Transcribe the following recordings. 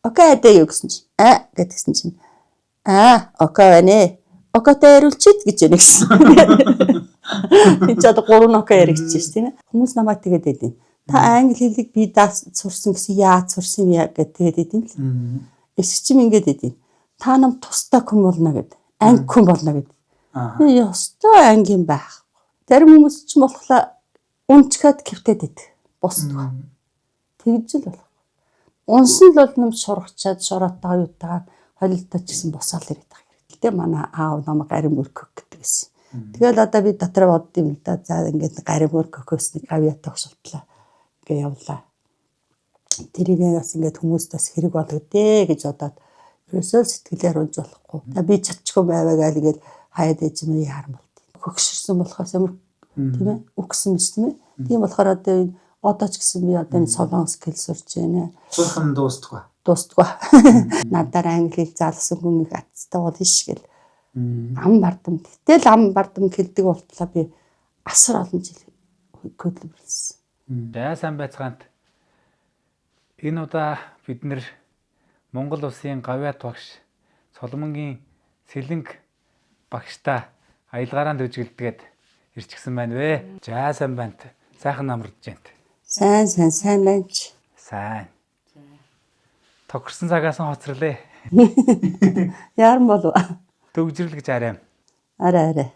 Окей адаа юу гэсэн чинь гэдгсэн чинь окей байна. Окейтэй яриулчихэд гэж яана гэсэн. Би ч одоо 3 окей яригдчихэж тийм ээ. Хүмүүс намайг тэгээд байдیں۔ Та англи хэлийг би сурсан гэсэн яаж сурсан юм яа гэдэг тэгээд байдیں л. Эсвчим ингээд байдیں۔ Та нам тустай хүн болно гэд. Анги хүн болно гэд. Ёстой ангийн байх. Зарим хүмүүс ч болохлаа унчгаад кевтэд идэг. Босдгоо. Тэгж л болох. Унсан л бол нам шургачаад шороотоо юутаа холилдоо ч гэсэн босаал ирээд байгаа. Гэтэ манай аав намайг гарим өргөх гэдэг гэсэн. Тэгэл одоо би дотроо бодд юм л да. За ингээд гарим өргөхөөс нэг авьяа тогшолтлоо. Ингээ явлаа. Тэрийг бас ингээд хүмүүст бас хэрэг болгодээ гэж бодоод ерөөсөө сэтгэлээр унж болохгүй. Би чадчихгүй байваа гээл ингээд хаяад ээж юм яарам болд. Хөгшөрсөн болохоос ямар тийм ээ үгсэн мэт тийм ээ. Тийм болохоор одоо ч гэсэн би одоо энэ солонгос хэл сурч байна. Сурхан дуустгүй. Надаар англи хэл заалсан хүн их атцтай бол ш гэл. Ам бардам. Гэтэл ам бардам хэлдэг болтлоо би асар олон жил хөдөлмөрлсөн. За сайн байцгаанд. Энэ удаа бид нэр Монгол улсын гавьяат багш Соломонгийн Сэлэнг багштай аялгаараа дөжгэлдгээд ирчихсэн байна вэ. За сайн байна. Сайхан амраж байна. Сайн байж. Сайн. Тохирсон цагаас нь хоцрлээ. Ярам болов. Төгжрөл гэж араам. Арай.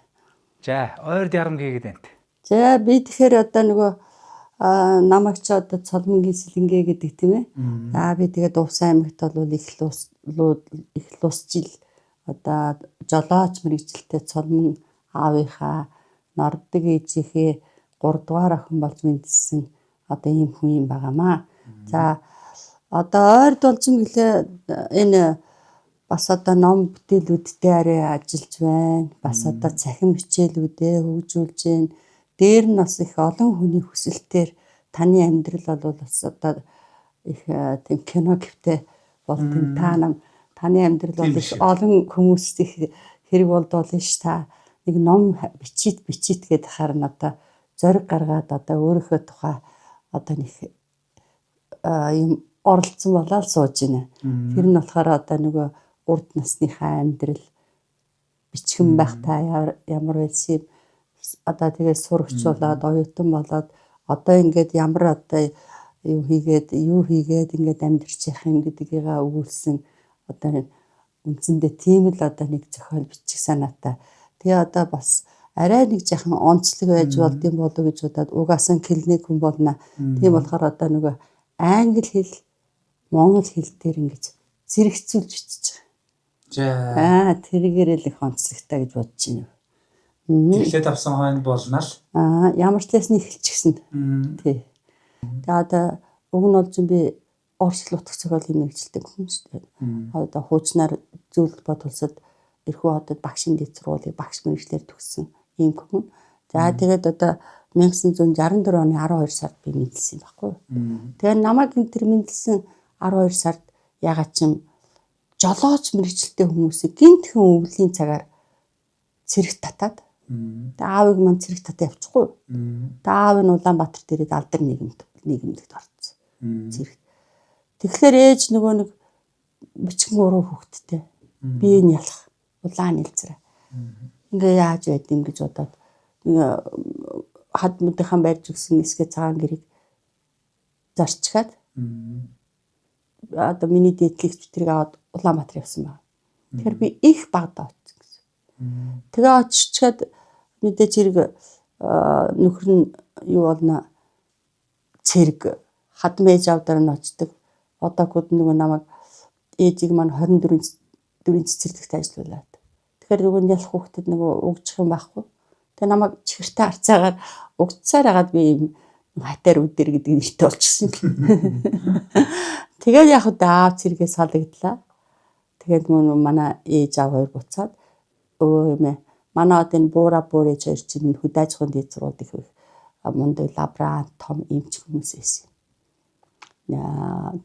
За ойрд ярам хийгээд байна. За би тэгэхээр одоо нөгөө намайг ч одоо Соломонгийн Сэлэнгэ гэдэг тийм ээ. За би тэгээд Увс аймагт бол их лус жил одоо жолооч мэрэгчлээ Соломон аавынхаа нордог ээжийнхээ 3 дугаар охин болж мэндэлсэн одоо ийм хүн юм байгаамаа. За одоо ойрд болж юм гэлээ энэ бас одоо ном бүтээлүүдтэй арай ажиллаж байна. Бас одоо цахим хичээлүүдээ хөгжүүлж байна. Дээр нь бас их олон хүний хүсэлтээр таны амьдрал бол бас одоо их тийм кино гэвтэй болдгийн таны амьдрал бол их олон хүмүүст их хэрэг болдоолно ш та нэг ном бичиж гээд харна одоо зориг гаргаад одоо өөрийнхөө тухай одоо нэг юм оролцсон болоод сууж байна. Тэр нь болохоор одоо нөгөө урд насныхаа амьдрал бичгэн байх та ямар байсан юм одоо тэгээд сурагч болоод оюутан болоод одоо ингээд ямар одоо юу хийгээд ингээд амьдарч явах юм гэдгийг өгүүлсэн одоо үндсэндээ тийм л одоо нэг зохиол бичих санаатай. Тэгээ одоо бас арай нэг жахан онцлог байж болдсон болов гэж бодоод угаасаа клиник хүн болно. Тийм болохоор одоо нөгөө англи хэл монгол хэл дээр ингэж зэрэгцүүлж бичиж байгаа. За тэргээр л их онцлогтой гэж бодож байна. Тэглээд авсан хойно болно л. Ямар ч лээс нь эхэлчихсэн. Тий. Тэгээ одоо уг нь бол би орчлол утга зохиол юм хэрэгжилдэг хүмүүс. Одоо хуучнаар зөвлөлт бодулсад эрхүү хотод багшийн дэд сургуулийг багш мэргэжлэр төгссөн ийм хүн. За тэгээд одоо 1964 оны 12 сард би мэдлсэн байхгүй. Тэгээд намайг энэ төр мэдлсэн 12 сард ягаад ч юм жолооч мэргэжилтэй хүмүүсийг гинтхэн өвлийн цагаар цэрэг татаад аавыг мань цэрэг татаа явчихгүй. Аав нь Улаанбаатар дээрээ алдар нийгэмдэгт орцсон. Цэрэг. Тэгэхээр ээж нөгөө нэг бичгэн 3 хүүхэдтэй. Бие нь ялах. Улаан нэлзрээ. Ингээ яаж байд юм гэж бодоод хад мөдийнхэн барьж өгсөн эсгээ цагаан гэрийг зарчгаад одоо миний дээдлэгч тэрийг аваад Улаанбаатар явсан байна. Тэгэхээр би их багада очсон гэсэн. Тэгээ очичаад мэдээж хэрэг нөхөр нь юу болно цэрэг хад мэж авдар нь очдөг. Одоогууд нөгөө намайг ээжийг маань 24-ийн цэцэрлэгт ажиллуулад. Тэгэхээр нөгөө нь ялах хүүхдэд нөгөө угжих юм байхгүй. Тэгээ намайг чихэртэй арцаагаар угдсаар хагаад би юм хатаар үдэр гэдэг нэртэй болчихсон. Тэгээд яг удаа аав цэргээ салагдлаа. Тэгээд нөгөө манай ээж аав хоёр буцаад өө юм ээ. Манай одоо энэ буура ээж хоёр чинь хөдөө аж ахуйн дэд сургууль их мундаг лаборант том эмч хүмүүс байсан.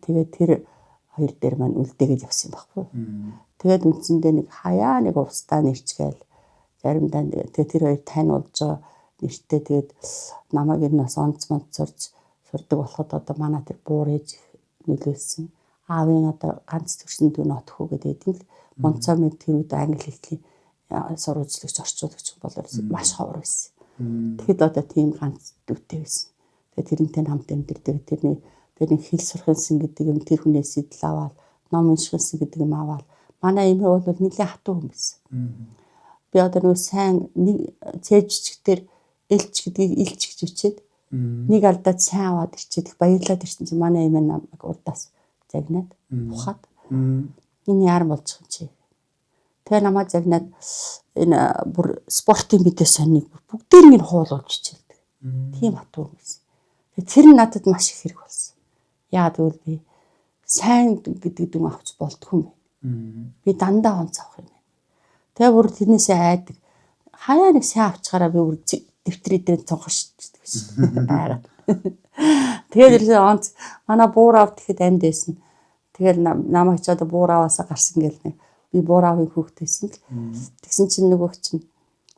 Тэгээд тэр хоёр дээр маань үлдээгээд явсан байхгүй. Тэгээд үндсэндээ нэг хаяа нэг устдаа нэрчгээл заримдаа тэгээд тэр хоёр таниулж байгаа нэртэй тэгээд намайг энэ бас онц сурдаг болоход одоо манай тэр буур ээж нөлөөлсөн. аавын одоо ганц төрсөн дүү нот хүү гэдэг юм л Монцоо мэд тэр үед англи хэлний сурвалжлагч орчуулагч болоод маш ховор байсан. Тэгэхэд одоо тийм ганц дүүтэй байсан. Тэгээд тэрнтэй хамт амьдэрдэг тэрний хэл сурхансан гэдэг юм тэр хүнээс идэл аваад ном уншихсан гэдэг юм аваад манай эмээ бол нэлээд хатуу хүн байсан. Би одоо нэг сайн нэг цээжчгтэр элч гэдгийг илч гэж үчээд нэг алдаад сайн аваад ирчээд их баярлаад ирсэн чинь манай эмээ намайг урдаас загнаад бухаад энэ яар болж байгаа юм чи. Тэгээ намайг загнаад энэ бүр спортын мэдээ сониг бүгдээр минь хуулуулж хичээлдэг. Тийм хатуу юм байсан. Тэр нь надад маш их хэрэг болсон. Яагаад гэвэл би сайн гэдэг юм авч болдгүй юм байна. Би дандаа онц авах юм байна. Тэгээ бүр тэрнээсээ айдаг. Хаяа нэг сайн авчгаараа би бүр дэвтрээ дээр цонхош гэдэг байсан. Тэгээд ирсэн онц манай буур авд гэхэд амьд байсан. Тэгэл намайг ч одоо буур аваасаа гарсан гэл нэг би буур авын хүүхдээсэн л тэгсэн чинь нөгөө чинь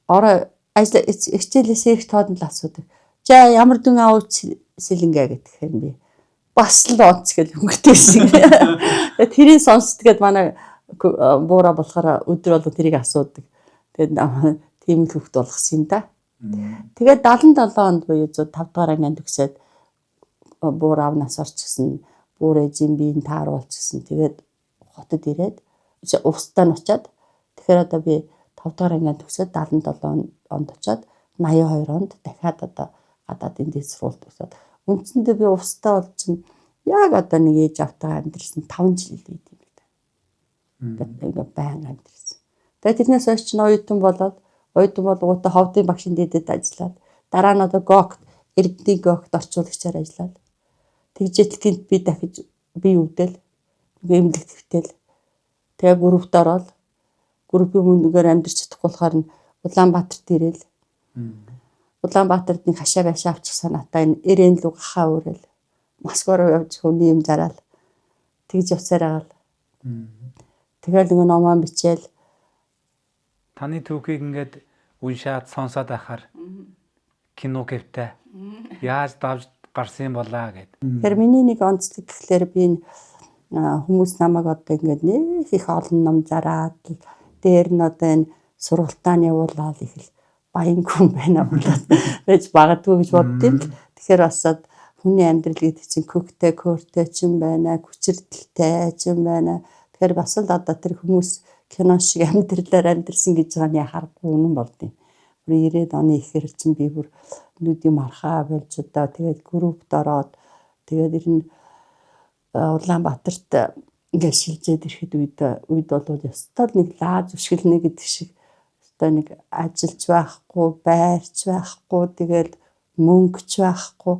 орой хичээлээсээ их тоодон л асуудаг. За ямар дүн авч сэлэнгээ гэхээр би бас л онц гэл хөнгөтэйсэн. Тэрийг сонсдгээд манай буура болохоор өдөр болго тэрийг асуудаг. Тэгээд тийм л хөвгт болгосон юм да. Тэгээд 77 онд буюу 5 дугаар ангид төгсөөд буур авнаас орчихсон. Буур ээжийн биеийн тааруулчихсан. Тэгээд хотод ирээд увстаа нь очиад тэгэхээр одоо би 5 дугаар ангид төгсөөд 77 онд очиод 82 онд дахиад одоо гадаадын дэд сургуульд төгсөөд үндсэндээ би увстаа болж чинь яг одоо нэг ээж автайгаа амьдрсан 5 жил л байд юм л да. Тэгээд баян амьдрсан. Тэгээд тэрнээс хойш чинь оюутан болгоотаа ховдын багшийн дэдэд ажиллаад дараа нь одоо ГОК Эрдэнэ ГОКт орчуулагчаар ажиллаад тэгжээтэл тэнд би дахиж бие өвдөл эмнэлэгт хэвтэл тэгээ группт ороод группийн мөнгөөр амьдарч чадахгүй болохоор нь Улаанбаатарт ирээл Улаанбаатарт нэг хашаа байшаа авчих санаатай энэ РН луг хаа өрөөл Москва руу явж хүний юм зараал тэгж явсаар агаал. Тэгэл нэг номоо бичээл таны түүхийг ингээд уншаад сонсоод байхаар кино гэвтэй яаж давж гарсан болоо гэд. Тэгэхээр миний нэг онцлог гэхлээр би энэ хүмүүс намайг одоо ингээд нэг их олон ном зараад дээр нь одоо энэ сургалтаа нь явуулаад их л баян хүн байна болоод байж багадгүй гэж боддیں۔ Тэгэхээр бас хүний амьдрал гэдэг чинь көктэй, көөртэй ч юм байна, хүчирдэлтэй ч юм байна. Тэгэхээр бас л одоо тэр хүмүүс кино шиг амьдралаар амьдрсан гэж байгаа нь яхахгүй үнэн болдیں۔ Бүр 90-ад оны ихэр чинь би бүр нүдийн мархаа болж одоо тэгээд группт ороод тэгээд ер нь Улаанбаатарт ингээд шилжээд ирэхэд үед бол ёстой нэг лааз өшгөлнө гэдэг шиг ёстой нэг ажиллаж байхгүй, байрч байхгүй, тэгээд мөнгөч байхгүй.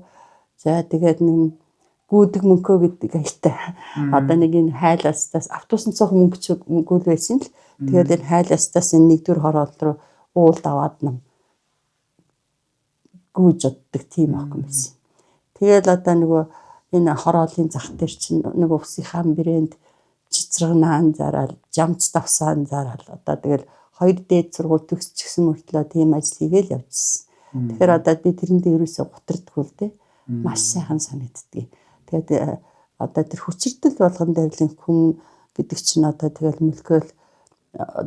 За тэгээд нэг гүйдэг мөнгөө гэдэг аялтай. Одоо нэг энэ хайлаастаас автобусны цог мөнгөл байсан л. Тэгээд энэ хайлаастаас энэ нэгдүгээр хороолт руу уулд аваад нам гүйж оддаг тийм охин байсан. Тэгээд одоо нөгөө энэ хороолын зах дээр чинь нөгөө усынхаа брэнд цэцрэгнаан зараал, жамц давсаан зараал одоо тэгэл 2 дээд сургууль төгсчихсэн мөртлөө тийм ажил хийгээл явжсэн. Тэгэхээр одоо би тэрэндээ ерөөсөө гутардгүй л дээ. Маш сайхан санагддаг. Тэгээд одоо тэр хүчирдэл болгон дээрлэн хүн гэдэг чинь одоо тэгэл мөлкөөл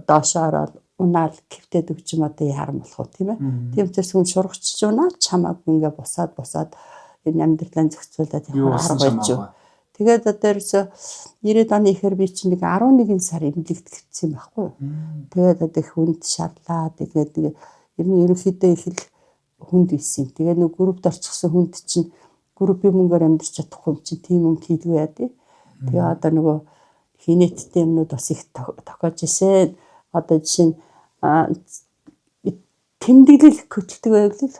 доошоо ороод унаал гэвтээд өгч юм одоо ярам болох уу тийм ээ. Тийм учраас хүн шургачж унаа чамаагүй ингээ бусаад энэ амьдралаа зохицуулаад явах арга байж. Тэгээд одоо ерөөсө 90-ад оны ихэр би чинь нэг 11 сар эмнэлэгт хэвчсэн байхгүй юу. Тэгээд одоо их хүнд шарлаа. Тэгээд ер нь ерөнхийдөө их л хүнд ийсэн. Тэгээд нэг группт орчихсон хүнд чинь группийн мөнгөөр амьдарч чадахгүй юм чинь тийм юм хийдгүй яа тий. Тэгээ одоо нөгөө хинэттэй юмнууд бас их тохиож ирсэн. Одоо жишээ нь тэмдэглэл хөтэлдэг байвал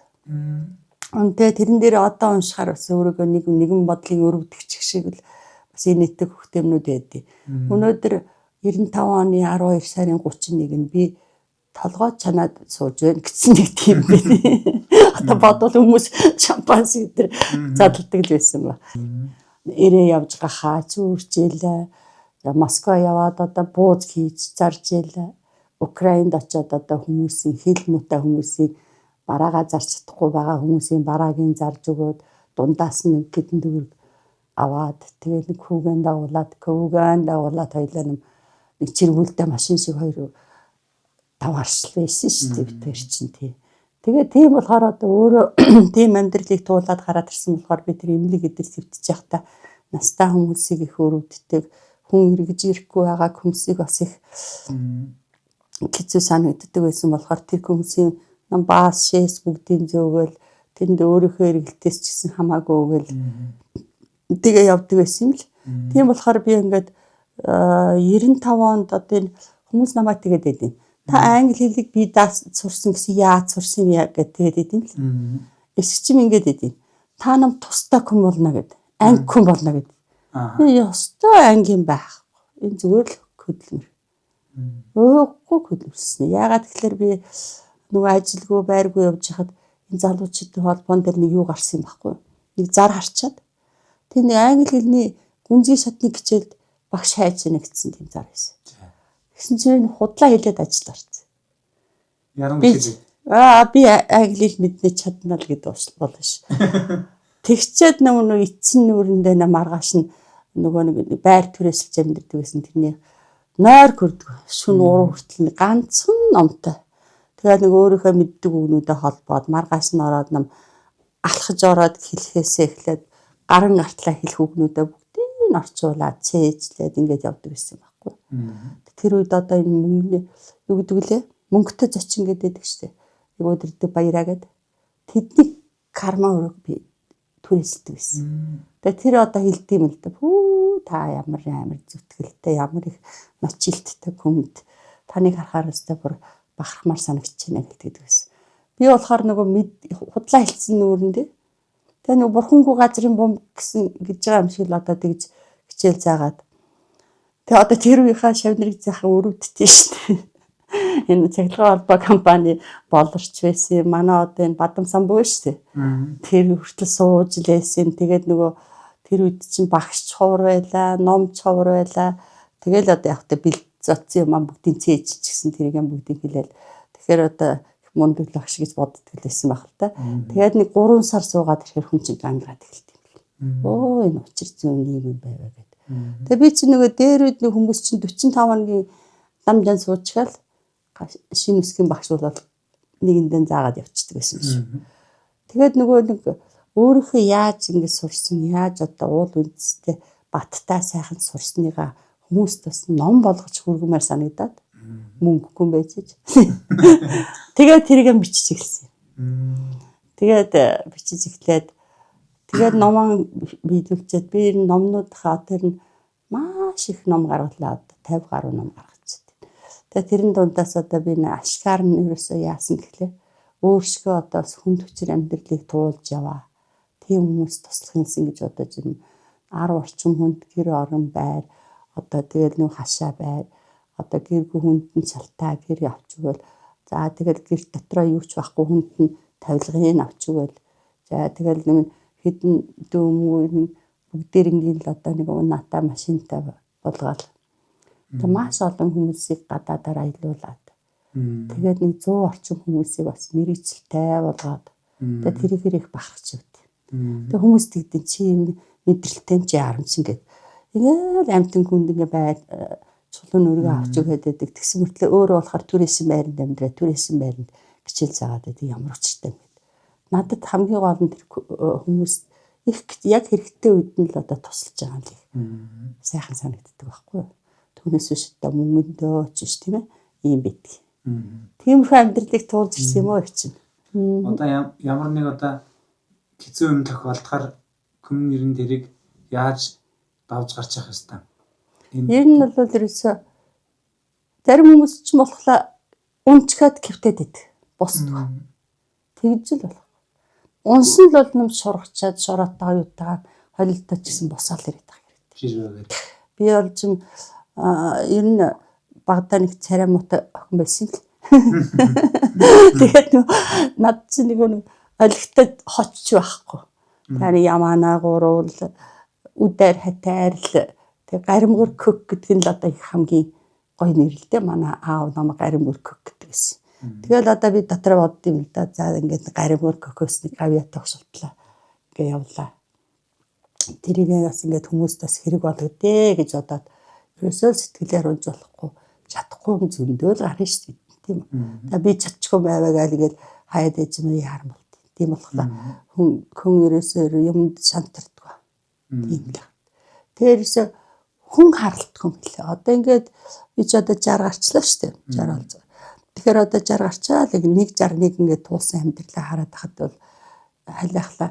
тэгээ тэрэн дээр одоо уншихаар бас өөрөөгөө нэгэн бодлын өрөвдөгч шиг л бас инээдэг хөхтөмнүүд байдیں۔ Өнөөдөр 95 оны 12 сарын 31-нд би толгой чанаад сууж байна гэсэн нэг тийм байна. Одоо бодвол хүмүүс шампанс өдр задалдаг л байсан ба. Ирээ явж гахаа зүрчээлээ. Москва яваад одоо бууз хийж зарж ийлээ. Украинд очиод одоо хүмүүсийн хил муутай хүмүүсийг бараагаа зарч чадахгүй байгаа хүмүүсийн бараагийн зарж өгөөд дундаас нь хэдэн төгрөг аваад тэгээд нэг хүүгэн дагуулад хоёлаа нэг чиргүүлтэй машин шиг хоёр давааршил байсан шүү дээ бид тэр чинь тий. Тэгээд тийм болохоор одоо өөрөө тийм амьдралыг туулаад гараад ирсэн болохоор би тэр эмнэлэг эдэр твтж явахдаа настай хүмүүсийг их өрөвддөг, хүн эргэж ирэхгүй байгаа хүмүүсийг бас их хэцүү санагддаг байсан болохоор тэр хүмүүсийн баас шээс бүгдийн зөөгөл тэнд өөрийнхөө эргэлтээс ч гэсэн хамаагүй өгөөл тэгээ явдаг байсан юм л. Тийм болохоор би ингээд 95 онд одоо энэ хүмүүс намайг тэгээд байдیں۔ Та англи хэлийг би сурсан гэсэн яаж сурсан яа гэдэг тэгээд байдیں л. Эсвчим ингээд байдیں۔ Та нам тустай хүн болно гэд. Анги хүн болно гэд. Би ёстой анги юм байхгүй. Энэ зүгээр л хөдөлмөр. Өөхгүй хөдөлмөрсөн. Яагаад тэгэхээр би нөгөө ажилгүй байргүй явж хахад энэ залуучуудын холбоон дээр нэг юу гарсан юм байхгүй. Нэг зар харчаад. Тэр нэг англи хэлний гүнзгий шатны хичээлд багш хайж яана гэсэн тийм зар байсан. Гэсэн чинь худлаа хэлээд ажил орсон. Яран гэж. Би англи хэл мэднэ чадна л гэдэг болно ш. Тэгчээд нөгөө эцсийн нүрэндээ маргааш нь нөгөө нэг байр түрээсэлж амьдэрдэг гэсэн тэрний нойр көрдөг. Шүн уруу хүртэл ганцхан номтой. Тэгээд нэг өөрийнхөө мэддэг үгнүүдэд холбоод маргааш нь ороод нам алхаж ороод хэлхээсээ эхлээд гарын артлаа хэлэх үгнүүдэд бүгдийг нь орчуулаад цээжлээд ингэж явдаг гэсэн юм байхгүй. Тэр үед одоо энэ мөнгөний юу гэдэг лээ? Мөнгөтэй зочин гэдэг штеп. Нэг өдөрдөг баяраа гэд тэдний карма өрөөг би түрээсэлдэг байсан. Тэгээд тэр одоо хэлдэм л да. Та ямар зүтгэлтэй, ямар их мачилттай хүнд таныг харахаар өстэй бүр бахархмаар санагдаж байна гэдэг байсан. Би болохоор нөгөө худлаа хэлсэн нүүрэндээ тэгээ нөгөө бурхангүй газрын бомб гэсэн гэж байгаа юм шиг л одоо тэгж хичээл заагаад тэгээ одоо тэр үеийнхаа шавнырыг заахын өрөвддөг шүү дээ. Энэ цахилгаан холбоо компани болорч байсан. Манай одоо энэ Бадам самбуу шүү дээ. Тэр хүртэл сууж лээсэн. Тэгээд нөгөө тэр үед чинь багш човор байла, ном човор байла. Тэгэл одоо явахдаа бэлдсэн юм бүгдийн цээж ч гэсэн тэрийг бүгдийг хэлээл. Тэгэхээр одоо мундаг багш гэж боддог лээсэн баг л та. Тэгээд нэг 3 сар суугаад ирэхээр хүн чинь ганграад эхэлт юм. Энэ учир зүүн юм байваа гэдэг. Тэгээд би чинь нөгөө дээр үед нэг хүмүүс чинь 45 хоногийн дамжаан суучгаал шинэ үсгийн багш бол нэгэндээ заагаад явчихдаг байсан шүү. Тэгээд нөгөө нэг өөрийнхөө яаж ингэ сурсан, яаж одоо уул үндэстэй баттай сайхан сурсныгаа хүмүүст бас ном болгож хүргэмээр санагдаад мөнгөгүй байжж. Тэгээд тэрийг бичиж эхэлсэн. Тэгээд бичиж эхлээд тэгээд номоо биелүүлчихэд би энэ номнуудынхаа тэр нь маш их ном гаргалаа. 50 гаруй ном гаргаж байна. Тэгээд тэрэн дундаас одоо би ашгаар нь ерөөсөө яасан гэхлээр өөрсгөө одоо хүнд хүчээр амьдралыг туулж яваа. Тийм хүмүүс туслах юмсан гэж бодож юм. 10 орчим хүнд гэр орон байр одоо тэгэл нэг хашаа байр одоо гэргүй хүнд нь цалтаа гэр авч өгөөл за тэгэл гэр дотроо юу ч байхгүй хүнд нь тавилгын авч өгөөл за тэгэл нэг хэдэн дөөмөө бүгдээр ингээл одоо нэг унаата машинтай болгоод тэг маш олон хүмүүсийг гадаадаар аялуулад тэгээд нэг 100 орчим хүмүүсийг бас мэрэгчлээ болгоод тэг тэрийг их бахарч өгд. Тэг хүмүүс тэгдэн чи мэдрэлтэй чи харамчин гэд. Ингээл амтэн хүнд ингээ бай чулуун өргөө авч өгöd байдаг. Тэгсэн мөртлөө өөрөө болохоор түрээсэн байранд амьдраа түрээсэн байранд хичээл заагаад байдаг ямар учиртай юм бэ. Надад хамгийн гол нь тэр хүмүүс их яг хэрэгтэй үед нь л одоо тусалж байгаа юм лээ. Сайхан санагддаг байхгүй юу? Түүнээс биш одоо мөнгөндөө ч биш тийм ээ ийм байдаг. Тиймэрхүү амьдралыг туулж ирсэн юм уу чинь. Одоо ямар нэг одоо хэцүү юм тохиолдохоор хүн нэрэн дэрийг яаж давж гарч явах ёстой. Ер нь бол ерөөсөө зарим хүмүүс ч болохлаа унчгаад кевтэд идэг. Босдгоо. Тэгж л болох. Унсан л бол нэм шургачаад шороотоо юутагаа холилдож гэсэн босаал ирээд байгаа хэрэгтэй. Би болж ер нь багадаа нэг царай муутай охин байсан л. Тэгээд над чинь нэг олигтой хоцч байхгүй. Таны ямаанаа гуруул үдээр хатайрл тэг гаримгөр көк гэдэг нь л одоо их хамгийн гоё нэр л дээ. Манай аав намайг гаримгөр көк гэдэг гэсэн. Тэгэл одоо би дотроо бодд юм л да. За ингээд гаримгөр көкөөс нэг авиа тогшолтлоо. Ингээ явлаа. тэрийг бас ингээд хүмүүст бас хэрэг болгодээ гэж бодоод ерөөсөө сэтгэлээр унж болохгүй чадахгүй юм зөндөөл гарна шүү дээ тийм үү. За би чадчихгүй байваа гээл хаяад ээж минь яарам болт. Тийм болохоор хүн ерөөсөө юмд шантарддаг. Тийм л. Тэрээс хүн харалтдаг юм лээ. Одоо ингээд би ч одоо 60 гарчлаа шүү дээ. 60 болж байгаа. Тэгэхээр одоо 60 гарчаал 161 ингээд туулсан амьдралаа хараад хахад бол хайлахлаа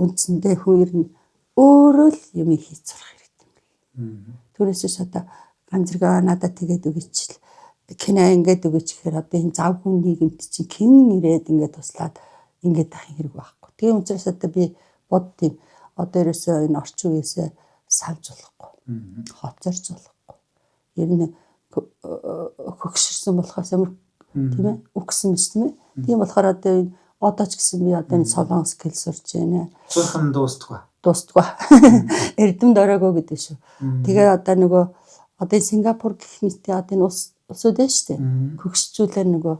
үндсэндээ хүн ер нь өөрөө л юм хийж сурах хэрэгтэй юм. Түүнээс одоо ганц зэрэг надад тэгээд өгөөч кино ингээд өгөөч гэхээр одоо энэ завгүй нийгэмд чинь хэн ирээд ингээд туслаад ингээд ахын хэрэг байхгүй. Тийм учраас одоо би боддیں۔ Одоо ерөөсөө энэ орчин үеэсээ салж болохгүй. Хоцорч болохгүй. Ер нь хөгшөрсөн болохоос ямар тийм ээ үгсэн биш тийм ээ. Тийм болохоор одоо одоо ч гэсэн би одоо энэ солонгос хэл сурч байна. Цуурхан дуустдаггүй. Эрдэмд ороогүй гэдэг шүү. Тэгээ одоо нөгөө одоо Сингапур гэх мэт одоо энэ улсууд байна шүү дээ. Хөгшчүүлээ нөгөө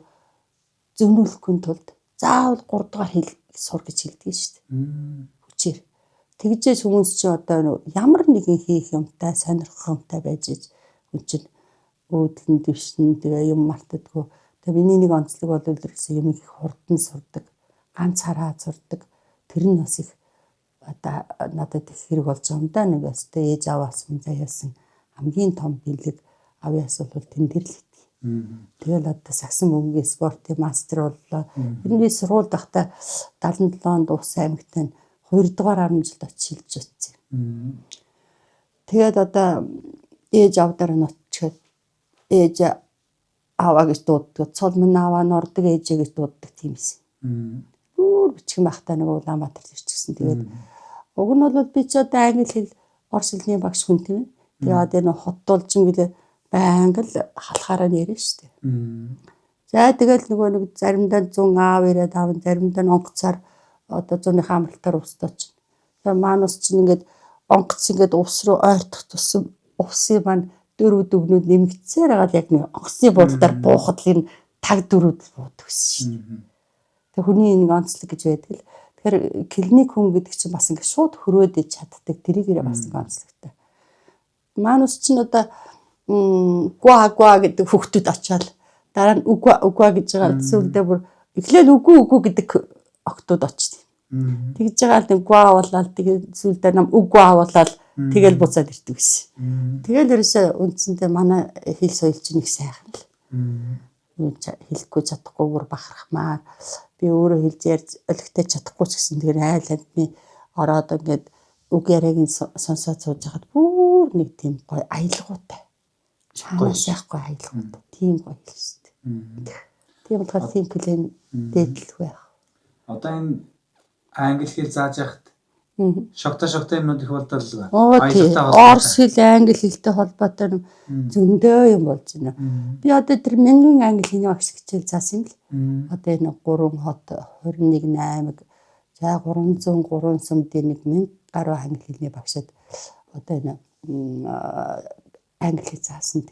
зөвнүүлэхгүй тулд заавал 3 дугаар хэл сур гэж хэлдэг шүү дээ. Хүчээр. Тэгжээс хүмүүс чи одоо ямар нэгэн хийх юмтай, сонирхох юмтай байж хүн чинь өөдлөн дэвшин тэгээ юм мартадгүй. Тэгээ миний нэг онцлог бол ерөөсөө юм их хурдан сурдаг, ганц хараа сурдаг. Тэр нь бас их одоо надад их хэрэг болж байгаа юм да. Нэг өстэй ээж аваас минь заяасан хамгийн том бэлэг авьяас бол тэн дээр л идэв. Тэгэл одоо сагсан мөнгөний спортын мастер боллоо. Ер нь би сургууль байхдаа 77 онд Увс аймагт 2 дугаар 10 жилд очиж хэлж утсан. Тэгээд одоо ээж авдаар нь очиод ээж аваа гэж дууддаг. Цол минь аваа нордог ээжээ гэж дууддаг тийм эсэ. Бүр бичих байхдаа нэг Улаанбаатарт ирчихсэн. Тэгээд уг нь бол би ч одоо англи хэл орос хэлний багш хүн тийм ээ. Тэгээд энэ хотдолжин гэлээ байнга л халахаараа нэрэн штэ. За тэгэл нөгөө нэг заримдаа 100 аав ирээд аав заримдаа онгоцоор одоо 100-ийн амралтаар устаач. Тэгээ манус чинь ингээд онгоц ингээд увс руу ойртох тусам увсын маань дөрөв дүгнүүд нэмэгдсээр байгаа л яг нэг онгоцны буудлаар буухад л энэ таг дөрүүд буудаг шин. Тэгээ хүний нэг онцлог гэж байдаг л. Тэгэхээр клиник хүн гэдэг чинь бас ингээд шууд хөрөөд чаддаг. Тэрийгээрээ бас нэг онцлогтой. Манус чинь одоо гуа гэдэг хүүхдүүд очиад дараа нь угва гэж байгаа зүйлдээ бүр эхлээл үгүй гэдэг октод очив. Тэгж байгаа л нэг гуа болоод тэгээд зүйлдээ нам угва болоод тэгэл буцаад ирдэг гэсэн. Тэгэл ерөөсөө үндсэндээ манай хэл соёл чинь их сайхан л. Хэлэхгүй чадахгүй бүр бахархмаар би өөрөө хэлж ярьж өлегтэй чадахгүй ч гэсэн тэр айл амтны ороод ингээд үг яриаг нь сонсоод сууж хахад бүр нэг тийм гоё аялгуутай. Гоё сайхгүй аялгуутай. Тийм гоё л шүү дээ. Тийм болохоор тийм план дээдлэх байх. Одоо энэ англи хэл зааж яхад шогтой юмнууд их болдоо. Орос хэл англи хэлтэй холбоотой зөндөө юм болж байна. Би одоо тэр 1000 англи хэлний багш хичээл заасан юм л. Одоо энэ 3 хот 21 аймаг за 303 сумдын 1000 гаруй англи хэлний багшад одоо энэ англи хэл заасан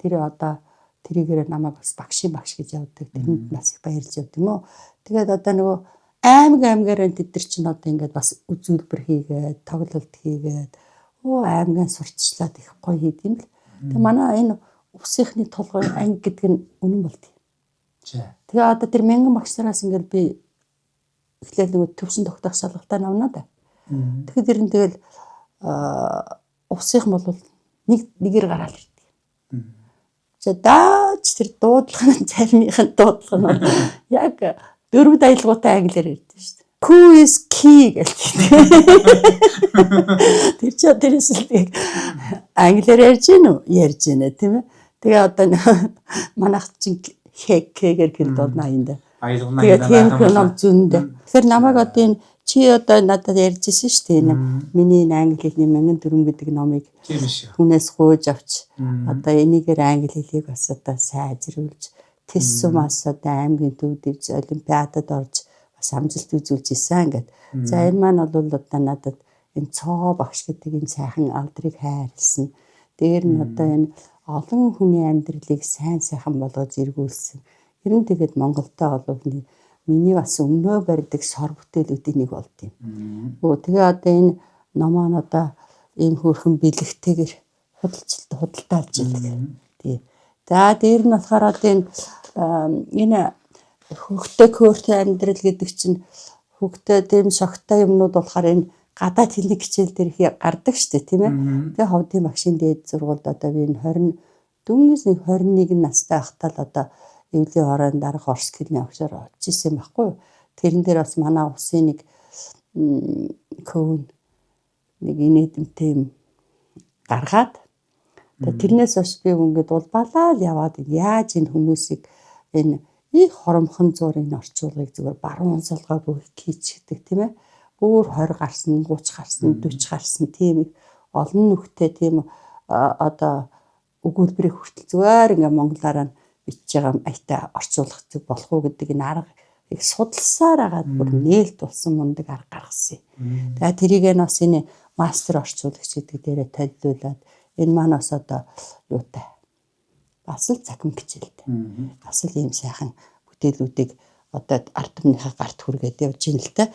тэр одоо тэрийгээр намайг бас багшийн багш гэж явдаг. Тэрэнд бас их баярлж явд юм уу. Тэгээд одоо нөгөө аймагаараа тэд нар чинь одоо ингээд бас үзүүлбэр хийгээд тоглолт хийгээд аймагийн сурталчлаад их гоё хийд юм л. Тэгээ манай энэ өвсийнхний толгой анги гэдэг нь үнэн болд юм. Тэгээ одоо тэр 1000 багшараас ингээд би эхлээл нөгөө төвшин тогтоох шалгалтаа навнаа да. Тэгэхээр тэр нь тэгэл өвсийнх бол нэгээр гараал ирдэг. За даач тэр дуудлага цармийнх нь дуудлага нь яг 4 аялгуутай англиар ярьдаг шүү дээ. Who is key гэх тэр ч тэрээс л англиар ярьж гэнэ үү? Ярьж гэнэ тийм ээ. Тэгээ одоо манайх чинь хэгээр гэл болно аянда. Тэгээ тийм ном зөндө. Тэгэхээр намайг одоо энэ чи одоо надад ярьжсэн шүү дээ. Миний англи хэлний 1004 гэдэг номыг хүнээс хууж авч одоо энийгээр англи хэлийг бас одоо сайжруулж Тэссумаас одоо аймгийн төвд ирж олимпиадад орж бас амжилт үзүүлж исэн ингээд. За энэ маань бол одоо надад энэ цоо багш гэдэг энэ сайхан алдрыг хайрлсан. Дээр нь одоо энэ олон хүний амьдралыг сайхан болгож эргүүлсэн. Ер нь тэгээд Монголтой бол миний бас өмнөө барьдаг сор бүтээлүүдийн нэг болд юм. Тэгээ одоо энэ номоо нь одоо ийм хөөрхөн бэлэгтэйгэр худалдаалж байдаг. Тий. За дээр нь болохоор одоо энэ хөгтөө көөртэй амьдрал гэдэг чинь хөгтөө тийм шогтой юмнууд болохоор энэ гадаад хэлний хичээл дээр гардаг шүү дээ, тийм ээ. Тэгээ ховдын багшийн дээд сургуульд одоо би энэ 21 настай байхдаа л одоо эвлийн хорон дарга орос хэлний огшоор очиж исэн байхгүй юу. Тэрэн дээр бас манай усын нэг көн нэг инээдэмтэй юм гаргаад тэрнээс хойш би ингээд улбалаа л яваад яаж энэ хүмүүсийг энэ их хоромхон зуурыг орчуулгыг зүгээр баруун солгоогүй хийчихдэг тийм ээ. Бүр 20 гарсан, 30 гарсан, 40 гарсан тийм олон нүхтэй тийм одоо өгүүлбэрийг хүртэл зүгээр ингээ монголоор бичиж байгаа аятаа орчуулах зүг болох уу гэдэг энэ арга их судалсаар агаад бүр нээлт болсон мундаг арга гаргасан юм. Тэгээ тэрийг нь бас энэ мастер орчуулагч гэдэг дээрээ танилцуулаад энэ маань бас одоо юутай бас л цахим хичээлтэй. Бас л ийм сайхан бүтээлүүдийг одоо ард түмнийхээ гарт хүргээд явж ийн л та.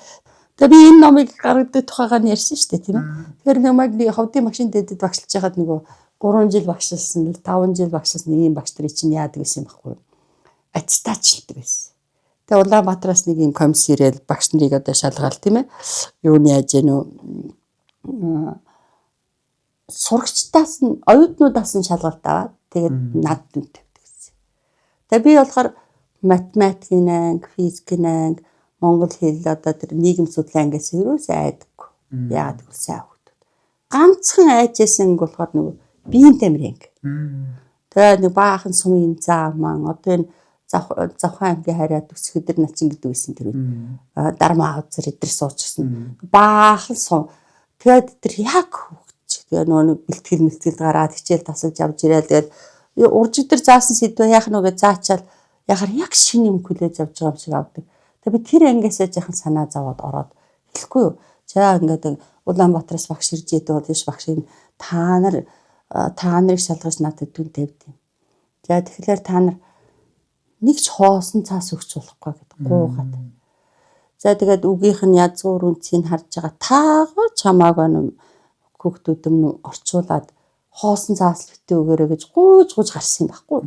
Тэгээ би энэ номыг гаргадаг тухайгаар нь ярьсан шүү дээ тийм ээ. Тэгэхээр намайг нэг ховдын машин дэдэд багшлж байхад нөгөө 3 жил багшилсан, 5 жил багшилсан нэг юм багш нар чинь яадаг гэсэн юм баггүй. Аттестатчилдаг байсан. Тэгээ Улаанбаатараас нэг юм комисс ирэл багш нарыг одоо шалгаал тийм ээ. Юуны яаж гэнэ сурагчдаас нь оюутнуудаас нь шалгалт аваад тэгээд над дүн тавьдаг гэсэн. Тэгээ би болохоор математикийн анги, физикийн анги, монгол хэл одоо тэр нийгэм судлалын ангиас ерөөсөө айдаггүй. Яагаад гэвэл сайн хүүхдүүд. Ганцхан айжсэн болохоор нөгөө биеийн тамирын анги. Тэгээ нэг баахан сумын заа маань одоо энэ Завхан аймгийн хараад Өсгөдөр начин гэдэг байсан тэр үед. Дармаа хавцар эдэр суучсан. Баахан сум. Тэгээд тэр яг хөвч. Тэгээ нөгөө бэлтгэл гараад хичээл тасалж авч ирээл тэгээд уржигдэр заасан сэдвээ яах нүгэ заачаал яхаар яг шинэ юм хүлээж авч байгаа юм шиг авдаг. Тэгээ би тэр ангиасаа жаахан санаа зовоод ороод хэлэхгүй юу. За ингээд Улаанбаатараас багш ирж идэв бол биш багшийн та нарыг шалгаж надад дүн тавьд юм. За тэгэхээр та нар нэг ч хоосон цаас өгч болохгүй гэдэг гуугаад. За тэгээд үгийнх нь язгуур үнцгийг харж байгаа таагаа чамааг хүүхдүүд өмнө орчуулад хоосон цаас битээ өгөөрэй гэж гууж гарсан юм байхгүй.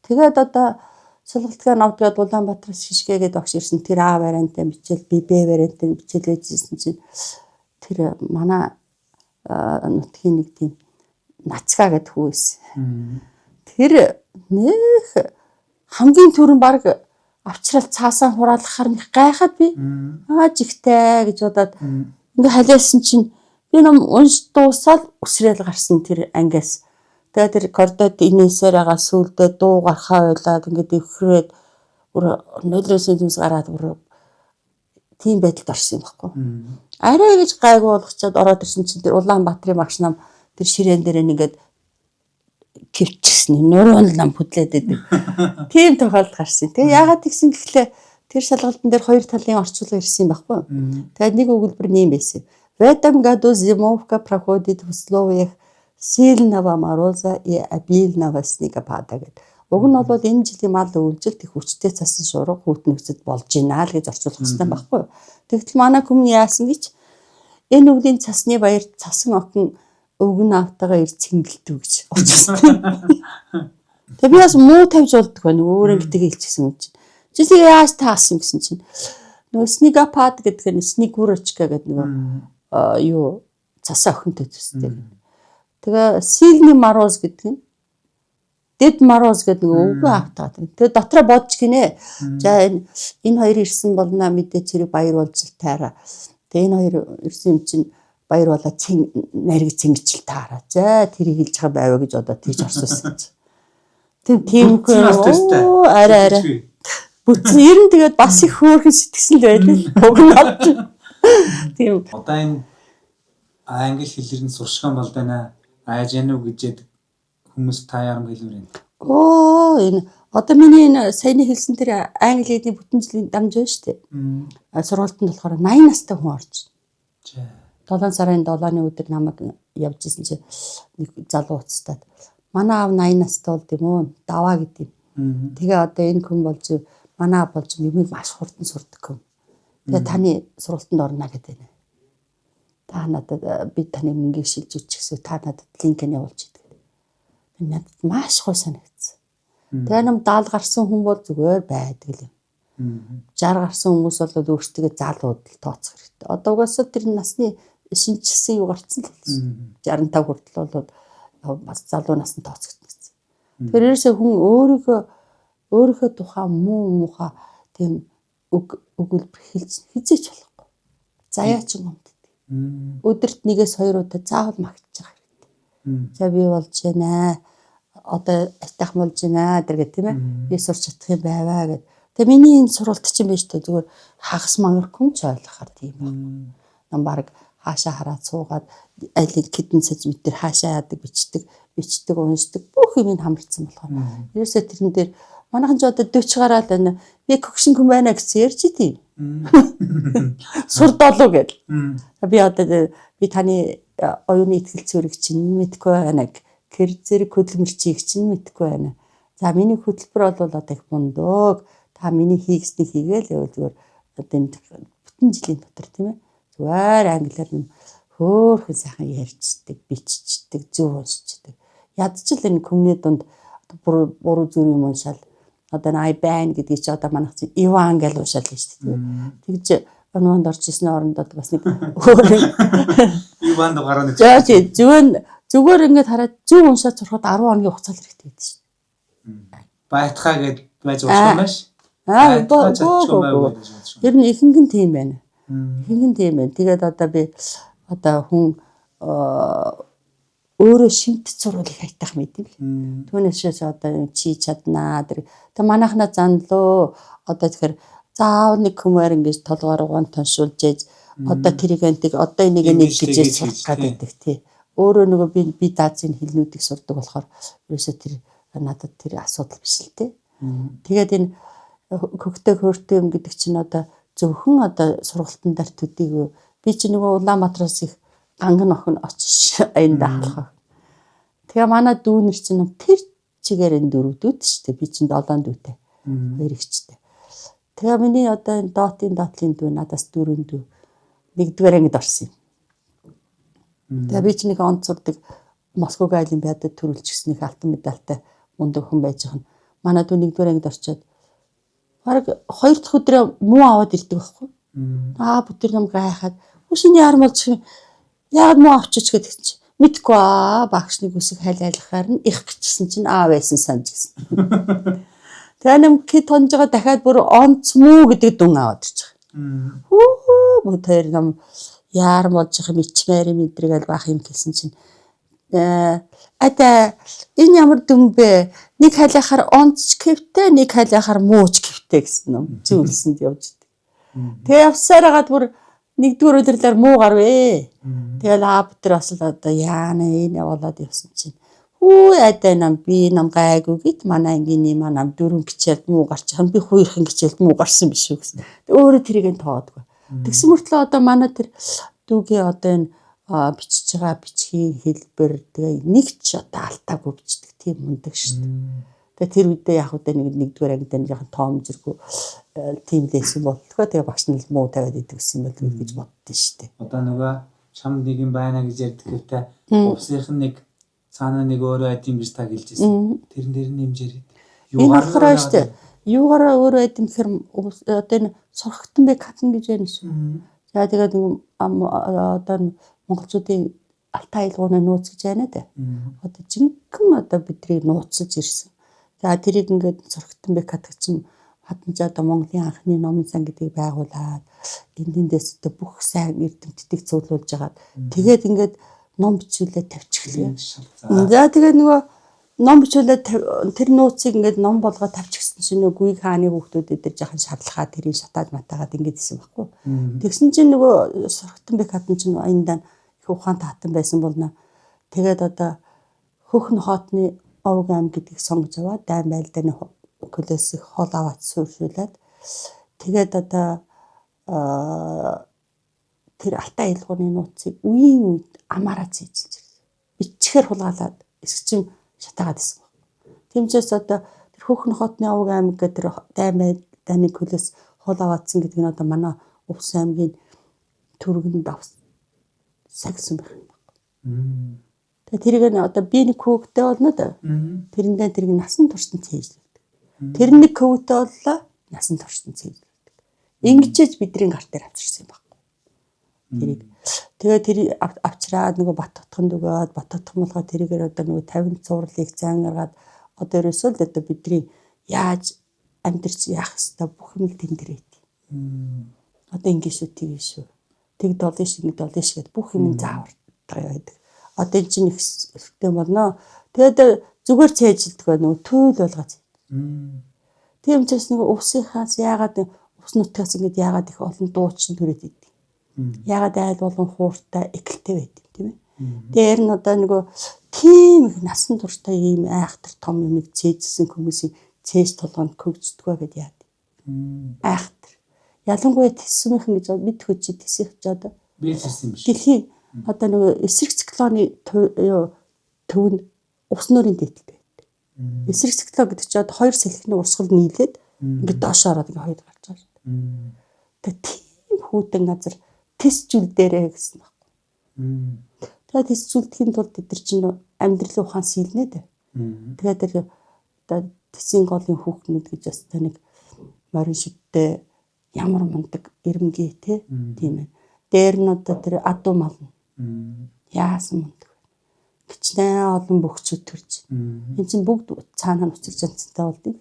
Тэгээд одоо сургалтын навдгаад Улаанбаатараас шишгээгээд багш ирсэн тэр А варианттай бичээл би Б варианттай бичээл байжсэн чинь тэр манай нутгийн нэг тийм нацгаа гэдэг хүү байсан. Тэр нэх хамгийн түрүүн баг авчрал цаасаа хураалгахаар нэг гайхаад би жигтэй гэж бодоод ингээ халиасан чинь би ном унш дуусаад өсрөөл гарсан тэр ангиас. Тэгээд тэр коридорд инээсээр байгаа сүулдэ дуу гарахаа ойлаад ингээд өвхрээд нөлөөсөн юмс гараад тийм байдалд орсон юм баггүй. Арай гэж гайгүй болгочоод ороод ирсэн чинь тэр Улаанбаатарын багш нам тэр ширээн дээр ингээд кивчихсэн нуруунд нам хөдлөөд байдаг. Тийм тохиолдол гарсан. Тэгээ яагаад тэгсэн гэхлээр тэр шалгалтын дээр хоёр талын орчуулга ирсэн юм баггүй. Тэгээд нэг өгүүлбэр нэм байсан. В этом году зимовка проходит в условиях сильного мороза и обильного снегопада гэдэг. Уг нь бол энэ жилийн мал үйлжилт их хүчтэй цасан шуурга хүүтнэгсэд болж байна л гэж орчуулах хэрэгтэй байхгүй. Тэгтэл манай хүмүүс яасан гэж энэ өвлийн цасны баярт цасан охин өвгөн автагаа ир цэнгэлдүү гэж орчуулсан. Тэгээ би бас муу тавьж болдгоо байна. Өөр ингэдэг хэлчихсэн юм чинь. Чи яаж таасан гэсэн чинь нөгөө снегопад гэдэг нь снегурочка гэдэг нөгөө юу цасаа охинтой төстэй. Тэгээ сильный мороз гэдэг нь дэд мороз гэдэг нөгөө өвгөн автаад. Тэгээ дотроо бодож гинэ. За энэ хоёр ирсэн болно мэдээч хэрэг баяр болж таараа. Тэгээ энэ хоёр ирсэн юм чинь баяр болоод нариг цэнгэж таараа. За тэрийг хэлж байгаа байваа гэж одоо тийж орсуулсан. Тийм арай. Бүтэн ер нь тэгээд бас их хөөрхөн сэтгсэн л байдаг. Уг нь бол. Тийм. Одоо энэ англи хэлээр нь суршхан бол байна. Айж яана уу гэж хүмүүс та ярам хэлмээр байна. Энэ одоо миний энэ саяны хэлсэн тэр англи хэлний бүтэн жилийн дамж байна шүү дээ. Сургалтанд болохоор 80 настай хүн орж. 7 сарын 7-ны өдөр намайг явж исэн чинь нэг залуу уцтаад манай аав 80 настай болд юм уу? Даваа гэдэг юм. Тэгээ одоо энэ хүн болж манай аав болж юмыг маш хурдан сурдаг юм. Тэгээ таны сургалтанд орно гэдэг байна. Та надад би таны мөнгийг шилжүүлж гэсэн та надад линк нь явуулж идэг. Би надад маш гой санагдсан. Тэгээ нам 70 гарсан хүн бол зүгээр байдаг юм. 60 гарсан хүмүүс бол өөрсдөө залууд л тооцох хэрэгтэй. Одоо угаасаа тэр насны шинжилсэн юу гарцсан л байсан. 65 хүртэл бол бас залуу насны тооцогдсон гэсэн. Тэгэхээр ерөөсөө хүн өөрийнхөө тухайн муухай тийм өгүүлбэр хэлж хизээч болохгүй. Заяач юм. Өдөрт 1-2 удаа заавал магтж байгаа хэрэгтэй. За би болж байна. Одоо айтайхан болж байна гэдэг тийм ээ. Би сурч чадах юм байваа гэдэг. Тэгээ миний энэ суралт чинь биш үү зүгээр хагас мангар ч ойлгохоор тийм байна. Нам баг хаашаа хараад суугаад аль хэдэн сантиметр хаашаа яадаг бичдэг уншдаг бүх юм хамарцсан болохоор. Ерөөсөө тэрэн дээр манайхан ч одоо 40 гараад байна. Би хөгшин хүн байна гэсэн ярьж идэв. Сурдолоо гэл. Би одоо би таны оюуны ихтгэл зүрэг чинь мэдгүй байна. Гэр зэрэг хөдөлмөрчийг чинь мэдгүй байна. За миний хөтөлбөр бол одоо их мундаг. Та миний хийгснийг хийгээл зүгээр одоо энэ бүтэн жилийн дотор тийм ээ. Зүгээр англиар нь хөөхөн сайхан ярьцдаг, биччихдэг, зөв уншчихдаг. Ядчил энэ хүмүүний дунд буруу зүрх юм уншаал. Одоо ай байна гэдгийг чи одоо манайх чи Иван гэж уншаал гэж тийм. Тэгж оноонд орж исэн орондоо бас нэг өөр Иван дугаараа нэг. зүгээр ингээд хараад зөв уншаад сурахад 10 хоногийн хугацаа хэрэгтэй гэдэг шин. Байтхаа гэж байж уншсан маш. Тэр нь ихэнх нь тийм байна. Тэгээд одоо би одоо хүн өөрөө шимтд сурвалыг хайтах мэдэв. Түүнээсээс одоо чи чаднаа. Тэг манайхна занлоо. Одоо тэгэхээр заав нэг хүмүүр ингэж толгоор угаан тоншуулж ээж одоо тэрийг одоо энийг нэг гэж сурах гэдэг тий. Өөрөө нөгөө би даазын хэлнүүдийг сурдаг болохоор ерөөсөө тэр надад тэр асуудал биш л тий. Тэгээд энэ хөгтөө хөөртэй юм гэдэг чинь одоо зөвхөн одоо сургалтын дээр төдийгүй би чи нөгөө Улаанбаатараас их ганган охин очиж аянда халах. Тэгээ манай дүүнер чинь тэр чигээр энэ 4 дүүд шүү дээ. Би чинь 7 дүүтэй. 2 ихчтэй. Тэгээ миний одоо энэ доотлын дүү надаас 4 дүү 1-р ангид орсон юм. Тэгээ би чинь нэг онцордаг Москвагийн олимпиадад төрүүлчихсэн их алтан медальтай мундаг хүн байж байгаа нь манай дүү 1-р ангид орчоод бараг 2 дахь өдрөө муу аваад ирдэг байхгүй. Бүтэр нам гайхаад үшний ярм болж яагаад муу авчиж гэдэг чинь мэдгүй багшны үсэг хайлайлахаар нь их гिचсэн чинь байсан санаж гисэн. Тэгээ нэм кит тонжоо дахиад бүр онц муу гэдэг дүн аваад ирж байгаа. Бүтэр нам ярм болж их мичмээр мэдрэгэл бах юм хэлсэн чинь ата энэ ямар дүн бэ? Нэг хайлахаар онц кевтэй, нэг хайлахаар мууч кевтэй гэсэн юм. Зүйлсэнд явж идэг. Тэгээ явсаар хагаад бүр 1-р өдрөөр муу гарвэ. Тэгэл бүтэр бас л одоо яана энэ болоод явсан чинь. Ата нам би нам гайгүй гэд манай ангийн нам 4 гिचэлд муу гарч байгаа. Би 2хан гिचэлд муу гарсан биш үү гэсэн. Өөрөө тэрийг тоодгүй. Тэгсэн мөртлөө одоо манай тэр дүүгээ одоо энэ бичиж байгаа бичгийн хэлбэр тэгээ нэг ч одоо алтаагүй бичдэг тийм мундаг шүү дээ. Тэгээ тэр үедээ яг үедээ 1-р ангид энэ жоохон тоом зэрэг тийм лээсэн болтгоо тэгээ багш нь муу тавиад идэгсэн юм бол гэж боддоо шүү дээ. Одоо нөгөө чамд нэг юм байна гэж ярьдаг гэвтэ увсынх нь нэг цаанаа нэг өөрөө айдим биш та гэлжсэн. Тэрэн дээр нь нэмж яриад. Юугаараа шүү дээ. Юугаараа өөрөө айдим гэхээр одоо энэ сурхагтан бэ катн гэж байна шүү. За тэгээд одоо монголчуудын алтай аялгауны нууц гэж байна дээ. Одоо жинхэнэ одоо бидний нууцлж ирсэн. За тэрийг ингээд сурхагтан бэ катгчин хатанч одоо Монголын анхны номын сан гэдгийг байгуулад эндээс одоо бүх сайн эрдэмтдийг цуглуулж агаад тэгээд ингээд ном бичүүлээд тавьчихлаа. За тэгээд нөгөө ном бичүүлээд тэр нууцыг ингээд ном болгоод тавьчихсан чинь нөгөө гүйг хааны хүүхдүүдэд тэр жахан шаарлахаа тэрийг шатааж матаагаад ингээд исэн байхгүй. Тэгсэн чинь нөгөө сурхагтан бэ хатан чинь аяндаа их ухаан таатан байсан болно. Тэгээд одоо Хөхн хоотны овг ам гэдгийг сонгож аваад дайн байлдааны хөлөөс их хол аваад сууршуулад тэгээд одоо тэр алтай аялгауны нууцыг үеийн үед амаараа зээжлж ичгээр хулгаалаад эсгчим шатаагаад исэн баг. Тэмчээс одоо тэр Хөхн хоотны овг ам гэдэг тэр дайн байлдааны хөлөөс хол аваадсан гэдэг нь одоо манай Увс аймгийн түргэнд сагсан байх юм. Тэгээ тэрийг одоо би нэг хүүхдээ болно да. Тэрэндээ тэрийг насан туршид цээжлүүлдэг. Тэр нэг хүүхдээ боллоо насан туршид цээжлүүлдэг. Ингэж бидний гарт дээр авчирсан юм байна. Тэрийг тэгээ тэр авчраад нөгөө бат тотхонд өгөөд бат тотхон болгоо тэрийгээр одоо нөгөө 50 цувралыг зан гаргаад одоо ерөөсөө л одоо бидний яаж амьдрч яах хэвээр бүх юм л тэн дээр байт. Одоо ингэ шүү тийм шүү. Тэгд олон шиг нэг олон шиг бүх юм заавартай байдаг. Одоо энэ чинь их хэрэгтэй болно. Тэгээд зүгээр цээжилдэг байна нөгөө төөл болгоо. Тийм ч бас нөгөө усынхаас яагаад ус нутгаас ингэж яагаад их олон дуучин төрөд идэв. Яагаад айл болгон хууртай экэлтэй байд тийм ээ. Дээр нь одоо нөгөө тийм их насан турштай ийм айхтар том юмыг цээжсэн хүмүүсийн цээж толгонд хөгждөг байгаад яад. Айхтар. Ялангуяа тэсвэмхэн гэж мэдхүү чи тэсэх ч одоо би хэлсэн юм шиг. Дэлхийн одоо нөгөө эсрэг циклоны төвөнд ус нуурын дээдэлтэй байдаг. Эсрэг циклон гэдэг чинь одоо 2 салхины урсгал нийлээд ингээд доош ороод ингээд хоёр гарч байгаа шүү дээ. Тэгээ тийм хүүтэн газар тесжүүл дээрээ гэсэн байхгүй. Тэгээд тесжүүлдэхийн тулд бид нар чинь амьдралын ухаан сэлнэ дээ. Тэгээд тэр одоо тесийн голын хүүхнүүд гэж бас таныг морин шидтэй ямар мундаг ирмгээ тийм ээ. Дээр нь одоо тэр адуу мал нь яасан мундаг вэ? Гичнээ олон бөхчүүд төрж. Энэ чинь бүгд цаанаа уцэг жанцтай болдгийг.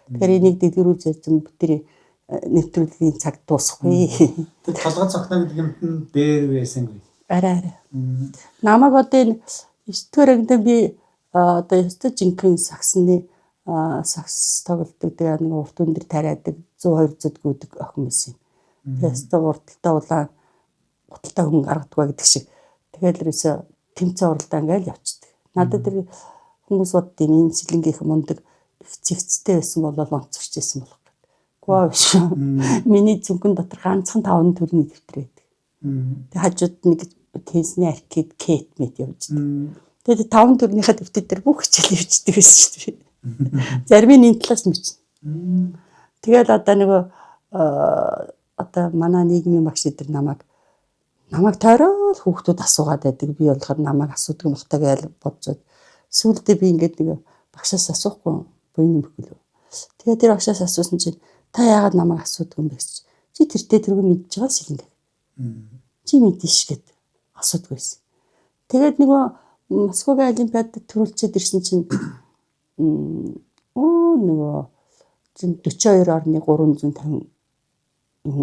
Тэгэхээр энийг дэлгэрүүлж ярьсан бидний нэвтрүүлгийн цаг дуусахгүй. Тэр толгой цогно гэдэг юмд нь дээр байсангүй. Арай. Намаг одоо энэ 9-р ангид би одоо ёстой жинхэнэ саксны сакс тоглодог тэгээ нэг урт өндөр тариадаг 100 200 гүдэг охин байсан юм. Тэгээ урталтай улаан гуталтай хүн гаргадгаа гэдэг шиг. Тэгээд ерөөсө тэмцээн уралдаа ингээл явчихдаг. Надад тэр хүмүүс боддیں۔ Энэ сэлэнгийнх мундаг цэгцтэй байсан бол онцорч байсан болох. Гоо биш. Миний зүнхэн дотор ганцхан 5 төрний дэвтэр байдаг. Тэгээ хажууд нэг тенсний аркид кет мэт явждаг. Тэгээд 5 төрнийхээ дэвтэр дээр бүх хичээл явждаг байсан шүү дээ. Зарим нь энэ талаас мэднэ. Тэгээд одоо нөгөө одоо манай нийгмийн багш эдэр намайг тойрол хүүхдүүд асуугаад байдаг. Би болохоор намайг асуудаг юм хта гэж бодсод сүүлдээ би ингээд нэг багшаас асуухгүй буйны мөхөл. Тэгээд тэр багшаас асуусан чинь та яагаад намайг асуудаг юм бэ гэж. Чи тэртээ тэргүй мэдж байгаа сэлэнгэ. Чи мэдэн ш гэд асуудаг байсан. Тэгээд нөгөө Москвагийн олимпиадад төрүүлчихэд ирсэн чинь нөгөө 42.350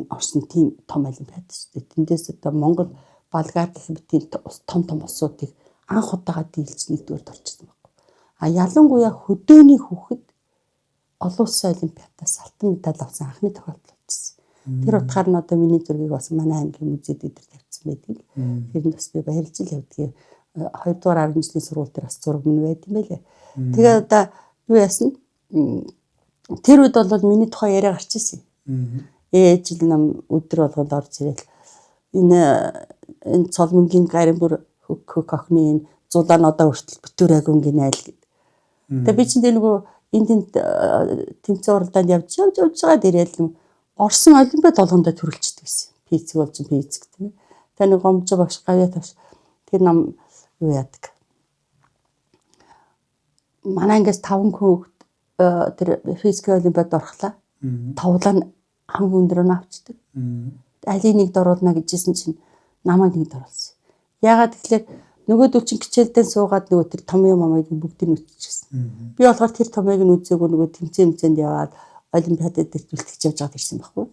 орсон тийм том олимпиад шүү дээ. Тэндээс одоо Монгол Болгар гэх мэт том улсуудыг анх удаага дийлж нэгдүгээрд орчихсон байхгүй. А ялангуяа хөдөөний хүүхэд олон улсын олимпиадаас алтан медаль авсан анхны тохиолдол болчихсон. Тэр утгаар нь одоо миний зургийг бас манай аймгийн музейд өдөр тавьсан байдаг. Тэрэнд бас би баярлж л явдгийг 2 дугаар 10 жилийн сургууль дээр бас зураг минь байт юм байлээ. Тэгээд одоо юу яасан? Тэр үед бол миний тухай яриа гарч ирсэн. Ээж л нам өдөр болгоод орж ирэл энэ цолмонгийн гарын бүр хөх охины энэ зулаа нь одоо хүртэл бүтээр агунгийн айл гэд. Тэгээ би чинь нөгөө энд тэмцээн уралдаанд явж байгаа дээрэл Орсын олимпиад болгондоо төрүүлчихдэг гэсэн. Физик болж физик тийм ээ. Тэгээ нэг гомж багш гавьяа тавш. Тэр нам юу яадаг. Манай ингээс 5 хүүхэд тэр физик олимпиад орхлаа. Тавлаа нь хамгийн өндөр нь авчдаг. Алийг нэгд оруулна гэжсэн чинь намайг нэгд оруулсан. Яагаад гэвэл нөгөөдөл чинь хичээлдээ суугаад нөгөө тэр том юм амыг бүгдийг нь үтчихсэн. Би болохоор тэр томыг нь үзээгүй нөгөө тэмцээнд яваад олимпиадад бэлтгэж явж байгаад ирсэн байхгүй.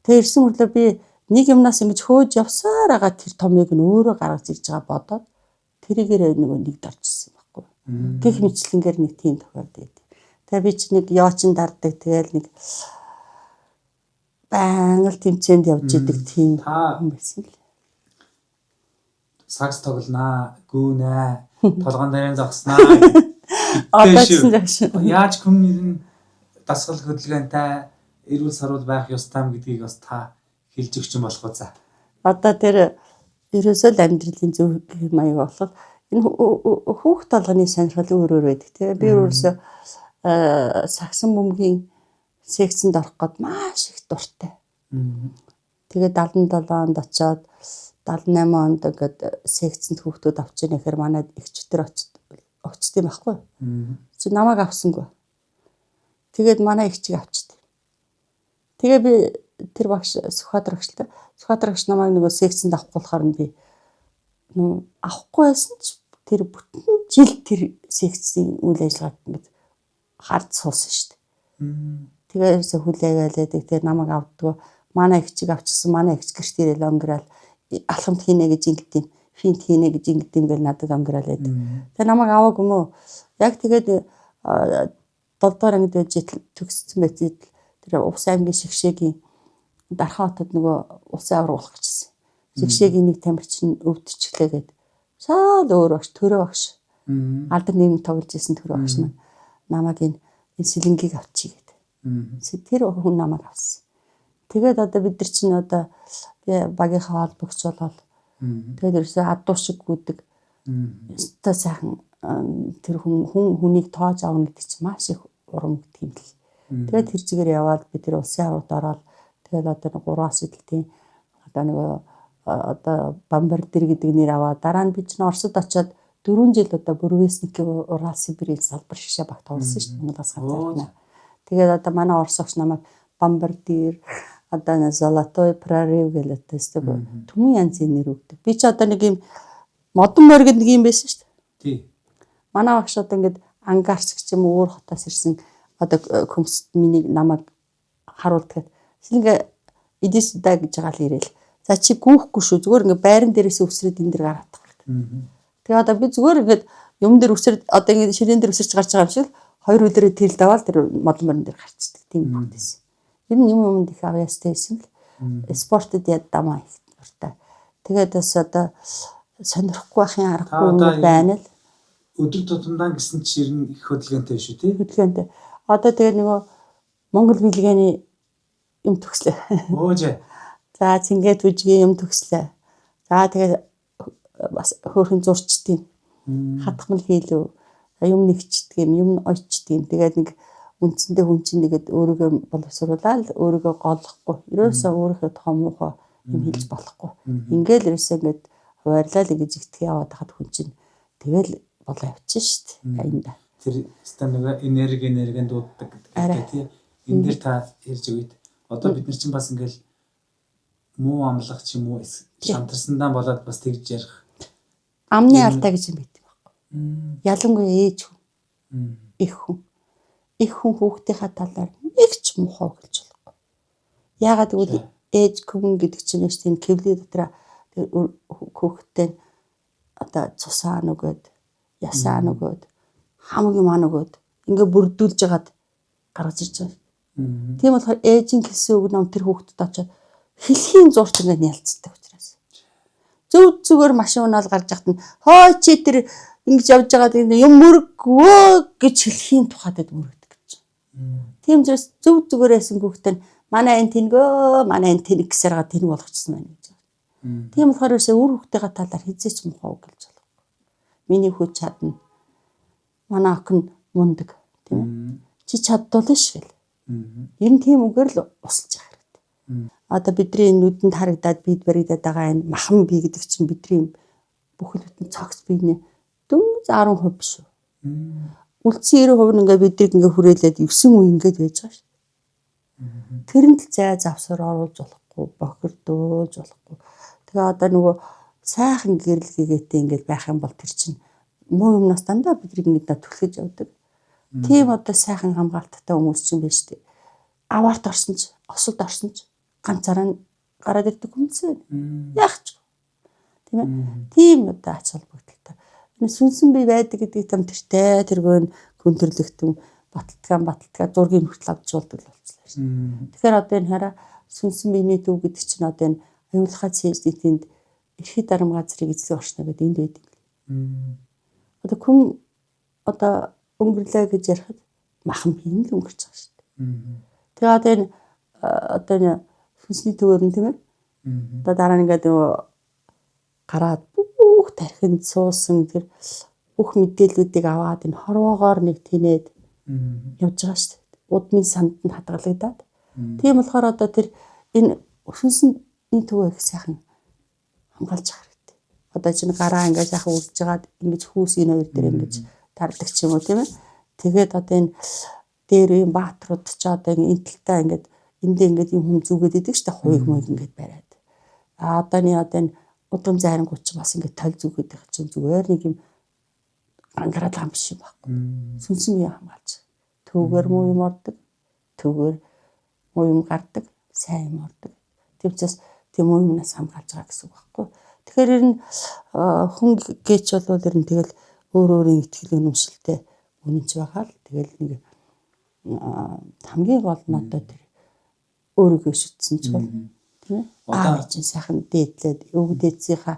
Тэгээ ирсэн мөрлөө би нэг юмнаас ингэж хөөж явсаар байгаа тэр томыг нь өөрөө гаргаж ирж байгаа бодоод тэрийгээр нөгөө нэгд орчихсон байхгүй. Гэх мэтлэнгээр нэг тийм тохиолдол байдаг. Тэгээ би чи нэг яочин дарддаг тэгэл нэг байнга л тэмцээнд явж идэг тийм хүн байсан л. Сакс тоглонаа, гүүнэ, толгоон дээр зогснаа. Яаж хүмүүн дасгал хөдөлгөөнтэй эрүүл сарвал байх ёстой юм гэдгийг бас та хэлж өгч юм болох уу за. Одоо тэр ерөөсөө л амьдралын зөв маяг болох энэ хүүхд толгойн сонирхол өөр байдаг тийм. Би ерөөсөө сагсан бөмбөгийн секцэнд орох гээд маш их дуртай. Тэгээд 77 онд очоод 78 онд ингээд секцэнд хүүхдүүд авч яана гэхээр манай эгчтэр очд юм байхгүй. Чи намайг авсангүй. Тэгээд манай эгчийг авчихдээ. Тэгээ би тэр багш психиатрагчтай. Психиатрагч намайг нөгөө секцэнд авахгүй болохоор би авахгүй байсан ч тэр бүтэн жил тэр секцийн үйл ажиллагааг ингээд хард суусан шүү дээ. Тэгээс хүлээгээд тэр намайг авдгаа манай эгчийг авчихсан манай эгч гэрт ирэл өнгөрөөл алхамд хийнэ гэж ингэдэм финт хийнэ гэж ингэдэм гэл надад өнгөрөөл байдаг. Тэгээ намайг аваагүй юм уу? Яг тэгээд 7 дугаар ангид байж төгссөн байцад тэр Увс аймгийн Шигшээгийн Дархан хотод нөгөө улсын авраг болох гэжсэн. Шигшээгийн нэг тамирчин өвдчихлээгээд шал өөр багш төрөө багш. Алдар нийгэм тоглож исэн төрөө багш маань намайг энэ сэлэнгийг авчий гэдэг. Тэр хүн намайг авсан. Тэгээд одоо бид нар чинь одоо багийнхаа холбогч болол тэгээд ерөөсөө адуу шиг гүдэг. Өстой сайхан тэр хүнийг тоож авна гэдэг чинь маш их урам гэдэг юм л. Тэгээд тэр чигээр яваад би тэр улсын аврагт ороод тэгээд одоо 3-аас эдэлтийн одоо нөгөө одоо бомбардир гэдэг нэр аваад дараа нь би чинь Оросд очиод 4 жил одоо Бүрвэсникийн Урал Сибирийн салбар шигшээ багт орсон шүү дээ. Монголоос гадна. Тэгээд одоо манай Орос огч намайг бомбардир одоо Золотой прорыв гэлээ тэстэй түмэн янзын нэр өгдөг. Би ч одоо нэг юм модон моргид нэг юм байсан шүү дээ. Тий. Манай багш одоо ингээд ангарч гэж юм өөр хотоос ирсэн одоо көмсд миний намайг харуулдаг. Сэлэнгэ идэс даа гэж байгаа л ирээл. За чи гүүхгүй шүү. Зүгээр ингээд байран дээрээс өсрээд энэ дэр гараад байгаа. Тэгээ одоо би зүгээр ингээд юм дээр өсрээд одоо ингээд ширээн дээр өсөрч гарч байгаа юм шиг 2 өдрөө тэл даваад тэр модон морин дээр гарчдаг. Тийм бүтэсэн. Тэр юм юмд их авьяастай байсан л спортод яддамаа их дуртай. Тэгээд бас одоо сонирхгүй байхын аргагүй юм байна л. Өдөр тутамдаа гэсэн чи ер нь их хөдөлгөөнтэй шүү тий. Хөдөлгөөнтэй. Одоо тэгээд нөгөө Монгол билгээний юм төгслөө. Өөжээ. За Цингээд үжгийн юм төгслөө. За тэгээд бас хөөрхөн зурчдیں۔ Хатгамал хийлүү. Юм нэгчдэг юм ойчдөг. Тэгээд нэг үндсэндээ хүн чинь нэгэд өөрийгөө боловсруулаад өөрийгөө голохгүй. Ерөөсөө өөрийнхөө томоохоо юм хэлж болохгүй. Ингээл ерөөсөө ингээд хуваарлал ингэж игтгэе яваад хад хүн чинь тэгэл болоо явчихна шүү дээ. Аянд. Тэр станага энерги дууддаг гэдэг тий. Энэ дэр та ярьж өгөөд. Одоо бид нар чинь бас ингээл муу амлах ч юм уу шантарсандаа болоод бас тэгж ярих. Амны алдаа гэж юм байдаг байхгүй. Ялангуяа ээж хүн. Их хүн хүүхдийнхаа талаар нэг ч муухай хэлж болохгүй. Яагаад гэвэл ээж хүн гэдэг чинь шүү дээ кевли дотор хүүхдтэй одоо цусаа нөгөөд ясаа нөгөөд хамаг юм нөгөөд ингээ бүрдүүлж ягаад гаргаж ирж байгаа. Тийм болохоор ээжийн хэлсэн үг ном тэр хүүхдэд очиод хэлхийн зурч ингээ нялцдаг учраас. Зөв зүгээр машин унаал гарч яхад нь хой чи тэр ингэж явж байгаа юм мөргөө гэж хэлхийн тухайд мөрөгдөг гэж. Тийм учраас зөв зүгээрээсэн хүүхдэд манай энэ тэнгөө манай энэ тэнэг гэсээр тэнэг болгочихсон байна гэж. Тийм болохоор өсөө үр хүүхдийн талаар хизээч муухай үг хэлж болохгүй. Миний хүү чадна. Манай охин мундаг тийм ээ. Чи чаддуулна ш гэл. Ер нь тийм үгээр л усалж байгаа хэрэгтэй. Одоо бидний нүдэнд харагдаад бид баригдаад байгаа энэ махан бие гэдэг чинь бидний бүхэл бүтэн цогц биенээ 10% биш үү. Үлдсэн 90% нь ингээ бидрийг ингээ хүрээлээд 9 үе ингээд байж байгаа ш. Тэрэнд л зай завсар оруулж болохгүй, бохирдуулж болохгүй. Тэгээ одоо нөгөө сайхан гэрэл гэгээтэй ингээд байх юм бол тэр чинь муу юмнаас дандаа бидрийг ингээд түлхэж явдаг. Тийм одоо сайхан хамгаалттай хүмүүс чинь байж тээ. Аваарт орсон ч, осолд орсон ч ганцаараа гараад ирдэг хүмүүс байна. Яах ч. Тийм ээ. Тийм одоо ач холбогдолтой. Сүнсэн бий байдаг гэдэг юм тэртээ тэргөөн хүндрэлтэн баталгаа зургийн хүртэл авч болдог л болчихлоо шин. Тэгэхээр одоо энэ хараа сүнсэн биений төв гэдэг чинь одоо энэ аюулхай цэжний тэнд эрхий дарам газрыг эзлэх орчно гэдэг энд байдаг. Одоо хүн одоо өнгөрлөө гэж ярихад махан бие нь л өнгөрч байгаа шүү дээ. Тэгээ одоо энэ сүнсний төвөр нь тийм ээ. Одоо дараа нь ингээд гараад бүх тархинд суусан тэр бүх мэдээллүүдийг аваад энэ хорвоогоор нэг тэнээд явж байгаа шүү дээ. Удмын санд нь хадгалагдаад. Тийм болохоор одоо тэр энэ сүнсний төвөө их сайхан хамгаалж явах хэрэгтэй. Одоо чинь гараа ингээд яхаа үрж жагаад ингэж хүүс энэ хоёр дээр ингэж тардаг ч юм уу тийм ээ. Тэгээд одоо энэ дээр юм баатрууд ч одоо энэ талтай ингээд эндээ ингээд юм хүм зүгээд идэг штэ хуйг мойг ингээд бариад. Одоо энэ удам зайрангууд ч бас ингээд толь зүгээд байх чинь зүгээр нэг юм ангараад байгаа юм биш юм байхгүй. Сүнсэн юм хамгаалж. Төвгөр муу юм ордог. Төвгөр муу юм гардаг. Сайн юм ордог. Тэгвчээс тийм муу юмнаас хамгаалж байгаа гэсэн үг байхгүй. Тэгэхээр ер нь хүн гээч бол ер нь тэгэл өөрийн итгэл үнэмшилтэй үнэнч байгаа л тэгэл нэг хамгийн гол нь одоо тэр өөрийгөө шүтсэн ч бол тийм ээ. Аа чинь сайхан дээдлээд өвөг дээдсийнхаа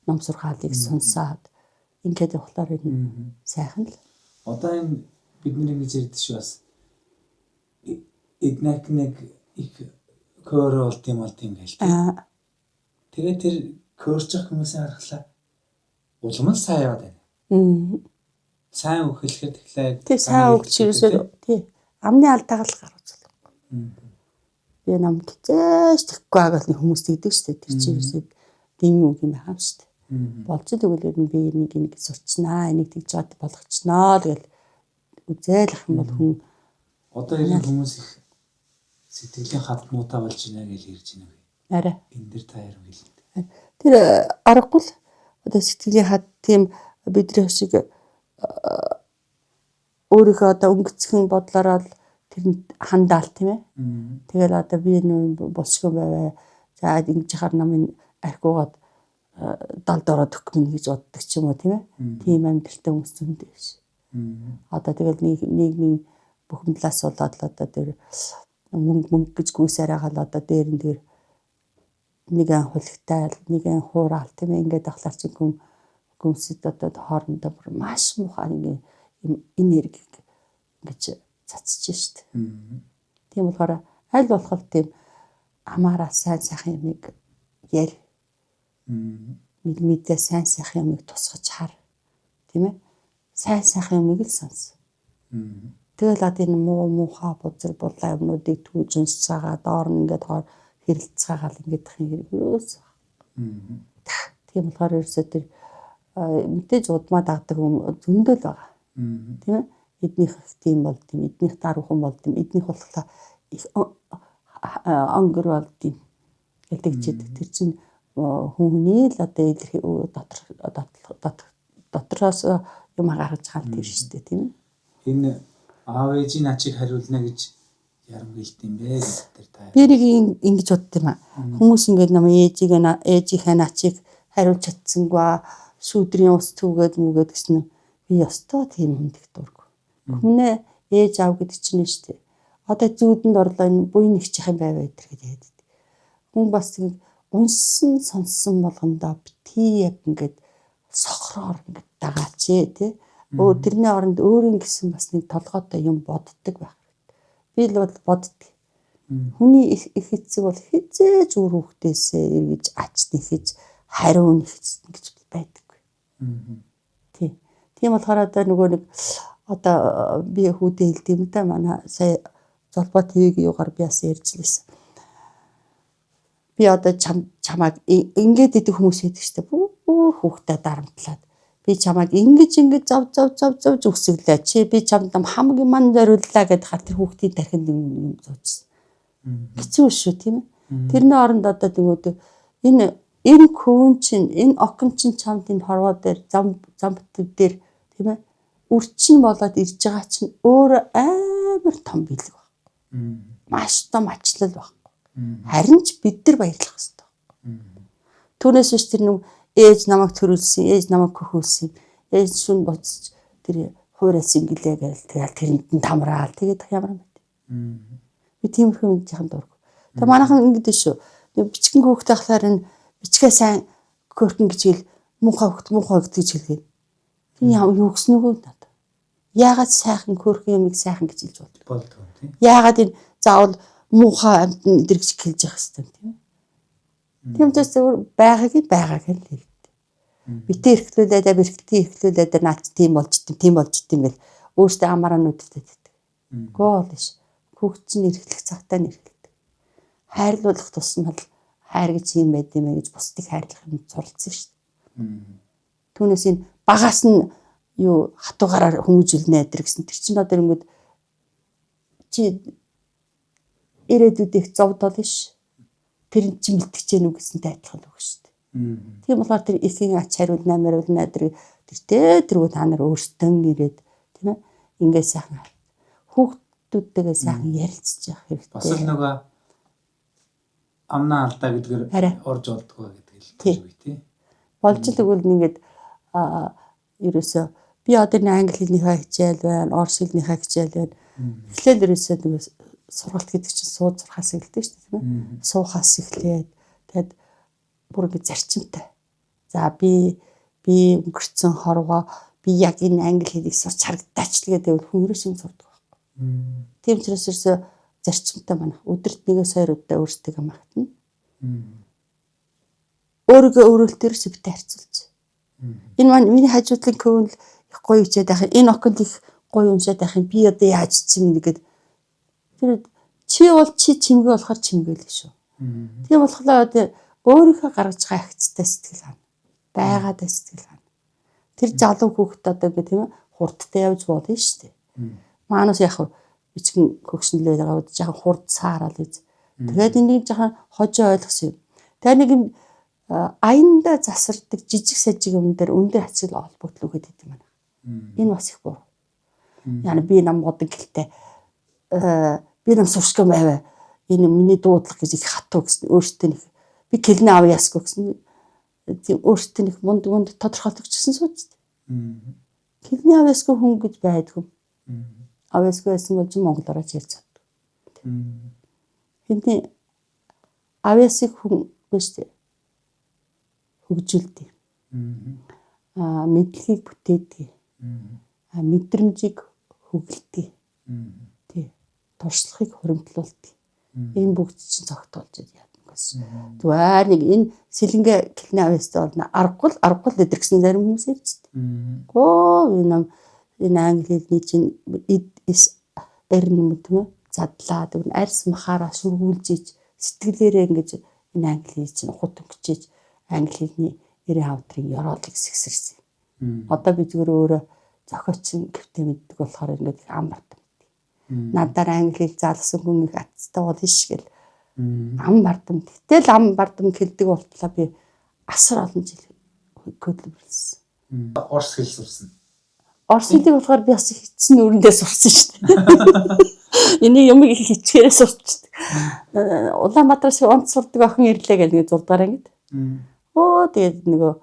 ном сургаалыг сонсоод ингээд явахлаар ер нь сайхан л. Одоо энэ бид нар ингэж ярьдээ шүү бас эднэк нэг их көр болт юм гээл тийм. Тэгээд тэр көрж явах хүмүүсийн харахлаа улам л сайн яваад байна. Сайн үг хэлэхэд тэгэхээр тий сайн үг чирээсээ тий амны алдаагаар л гаргаж байна. Би нам хизээш тэггүй байгаа л хүмүүс тэгдэг шүү дээ. Тэр чирээсээ дими үг юм байгаа шүү дээ. Болж тэгвэл ер нь би нэг сурчнаа, энийг тэгж чад болгочноо тэгэл үзээлэх юм бол хүн одоо энэ хүмүүс их сэтгэлийн хатнуудаа болж байна гэж ярьж байна үү? арай Энэ дэр та яруу хэлээ. тэр аргагүй л одоо сэтгэлийн хат тийм бидний шиг өөрийнхөө одоо өнгөцхөн бодлороо тэр хандаал тийм ээ. Тэгэл одоо би энэ босгоо байваа. За ингэж хахаар намын архиугаад далд ороод өгөх юм гэж боддог ч юм уу тийм ээ. Тийм амьдралтай хүмүүс зөндөө биш. Одоо тэгэл нийгмийн бүхэн талаас болоод л одоо тэр мөнгө гэж гүйсээр байгаа л одоо дээр нь тэр нэгэн хулигтай нэгэн хуурал тийм ээ. Ингээд ахлаар чи хүмүүсд одоо хоорондоо бүр маш муухай нэг юм энерги гэж цацж штт. Тийм болохоор аль болох тийм амаараа сайн сайхан юмыг ярь. Мэдээ сайн сайхан юмыг тусгаж хар. Тийм ээ. Сайн сайхан юмыг л сонс. Тэгэл ад энэ муухай бузар булаа юмнуудыг түүж уншцаагаа доор нь ингээд хэрэлцгаагаал ингээд их хэрэг юус. Тийм болохоор ерөөсөө тэр мэдээж удмаа дагдаг юм зөндөл байгаа. Тийм ээ. Эднийх тийм болд юм, эднийх даруухан болд юм, эднийх болохоор их өнгөр болд юм гэдэг чийдэг. Тэр чинь хүний л одоо илэрхий дотроос юм гаргаж байгаа л тэр шүү дээ тийм ээ. Энэ аав ээжийн ачийг хариулна гэж ярам гэлт юм бэ гэдэг та. Би нэг ингэж бодд юм аа. Хүмүүс ингээд нам ээжийнхээ начийг хариулж чадсангүй шүүдрийн ус түгээд мүгээд гэсэн нь би ёстой тийм хүндэх дург. Хүмүүнээ ээж аав гэдэг чинь шүү дээ. Одоо зүүдэнд орлоо энэ буй нэгчих юм байваа гэдэг хэлээд. Хүн бас унсан сонсон болгондоо бити яг ингээд сохроор ингээд дагаач тий. Тэрний оронд өөрийн гэсэн бас нэг толгойтой юм боддог байх хэрэгтэй. Би л бол боддог. Хүний их эцэг бол хизээж өөр хүүхдээсээ эргэж ач нэхэж хариу нэгж байдаггүй. Тийм болохоор одоо нөгөө нэг одоо би хүүдээ хэлдэг юм да манай сая золбоо ТV-ийн юугаар би бас ярьж лээсэн. Би одоо чамайг ингээд идэх хүмүүс байдаг шүү дээ. Бүр хүүхдээ дарамтлаад би чамайг ингэж зав үсгэлээ. Чи би чамд хамгийн ман зориуллаа гэд хар тэр хүүхдийн тархинд юм зөөжсөн. Хэцүү шүү тийм ээ. Тэрний оронд одоо тэгвэл энэ күүн чинь энэ окон чинь чамд энэ хорвоо дээр замбт дээр тийм ээ. Үрчин болоод ирж байгаа чинь өөр амар том бэлэг байна. Маш том ачлал байна. Харин ч бид нар баярлах хэрэгтэй. Түүнээс биш тэр нэг ээж намайг төрүүлсэн, ээж намайг хөхүүлсэн. Ээж шүн боцож тэр хуурайс ингэлээ гээл тэгэл тэрэнд нь тамраал. Тэгээд ямар юм бэ? Би тийм юм жахан дург. Тэгээ манайхан ингэдэж шүү. Бичгэн хөөхтэй ахлаар энэ бичгээ сайн хөөрхөн гэж хэл муухай гэж хэлгээд. Тийм юу гэсэн үг вэ? Яагаад сайхан хөөрхөн юмыг сайхан гэж хэлж болдог тийм. Яагаад энэ заавал муухай амтны дэргж хэлж явах хэрэгтэй тийм. Тийм ч зөв байгааг л хэлдэг. Битээ эрхлүүлээд бэрхтээ эрхлүүлээд наач тийм болж тийм гэл өөртөө амаараа нүдтэй байдаг. Гол биш. Хүүхд чинь эрхлэх цагтаа нэрхэлдэг. Хайрлуулах тусмал хайр гэж юм байд юм гэж бусдыг хайрлах юм суралцсан шүү дээ. Түүнээс энэ багаас нь юу хатуугаараар хүмүүжүүлнэ гэсэн тэр чинь одоо ингэдэг чи ирээдүйд их зовдол ш. Тэр чинь бэлтгэж гэнэ үү гэсэнтэй адилхан үг шүү дээ. Тийм болохоор тэр эхийн ач хариул намаар тэр тэргүү та нар өөртөө ирээд тийм ээ ингээ сайхан хүүхдүүдтэйгээ сайхан ярилцж явах хэрэгтэй. Бас л нөгөө амнаа алдаа гэдгээр орж олдгоо гэдэг л тийм үү тий. Болж л өгвөл нэгэд ерөөсөө би одоо нэг англи хэлнийхээ хичээл байна, орос хэлнийхээ хичээл байна. Эхлээл ерөөсөө нэг сургалт гэдэг чинь сууд сурхаас эхэлдэг шүү дээ тийм ээ. Суухаас эхлээд тэгэд бүр ингэ зарчимтай. За би өнгөрцөн хорвоо би яг энэ англи хэлийг сурч харагдаач тэгээд хүн ерөөс юм сурдаг байхгүй. Тийм ч ерөөсөө зарчимтай манайх өдөрт 1-2 удаа өөрсдөө магтана. Өөрийгөө өөрөлтөөс битээ харьцуулж. Энэ маань миний хажуудлын көвн л их гоё хичээд байх. Энэ окон их гоё уншаад байх. Би одоо яаж чим нэгэд тэр чи бол чи чимгээ болохоор чимгээл шүү. Тийм болохоор одоо өөрийнхөө гаргаж байгаа агцтай сэтгэл хана. Байгаад сэтгэл хана. Тэр залуу хүүхэд одоо гэх тийм ээ хурдтай явж болно шүү дээ. Маанус яг бичгэн хөгшнөлөө байгаа үед жоохон хурд саарал үз. Тэгээд энийг жоохон хожоо ойлгосон юм. Тэгээ нэг юм аянда засардаг жижиг сажиг юм дээр өндөр ачаал олбогдол өгöd гэдэг юм байна. Энэ бас их буруу. Яна би нам модог гэлтэй би нам сурчгүй байваа. Энэ миний дуудлага гэж их хатуу гэсэн өөртөө нэг би кэлнэ авьяасгүй гэсэн тийм өөртөө нэг мунд тодорхойлогдчихсан сууч. Кэлнэ авьяасгүй хүн гэж байдгүй. Авьяасгүй байсан бол ч монголоор ярьж чаддаг. Хэний авьяасыг хүн биш үү? Хөгжүүлдэг. Мэдлэгийг бүтээдэг. Мэдрэмжийг хөглөдөг. Тий. Туршлагыг хуримтлуулдаг. Энэ бүгд чинь цогтолж яадаг гэсэн. Зүгээр нэг энэ сэлэнгэ кэлнэ авьяастай болно. Аргагүй л өдөргсөн зарим хүмүүс ярьжтэй. Энэ англи хэлний чинь эрнэм юм задлаа тэгвэл арьс махаараа шүргүүлжиж сэтгэлээрээ ингэж энэ англи хэл чинь ухад өнгөчиж англи хэлний эрийн хавдрыг ёроолыг сэгсэрсэн. Одоо би зүгээр өөрөө зохиочин гэвтэ мэддэг болохоор ингэж ам бартам. Надаар англи хэл заалсан хүн их атцтай бол ш гэл ам бартам. Гэтэл ам бартам хэлдэг болтлоо би асар олон жил хөдөлмөрлсөн. Орос хэл сурсан. Орос хэлийг болохоор би бас эцсийн өрөндөө сурсан шүү дээ. Энийг юм их хичээрээ сурчдаг. Улаанбаатараас онц сурдаг охин ирлээ гэж нэг 6 дараа ингэж. Тэгээд нөгөө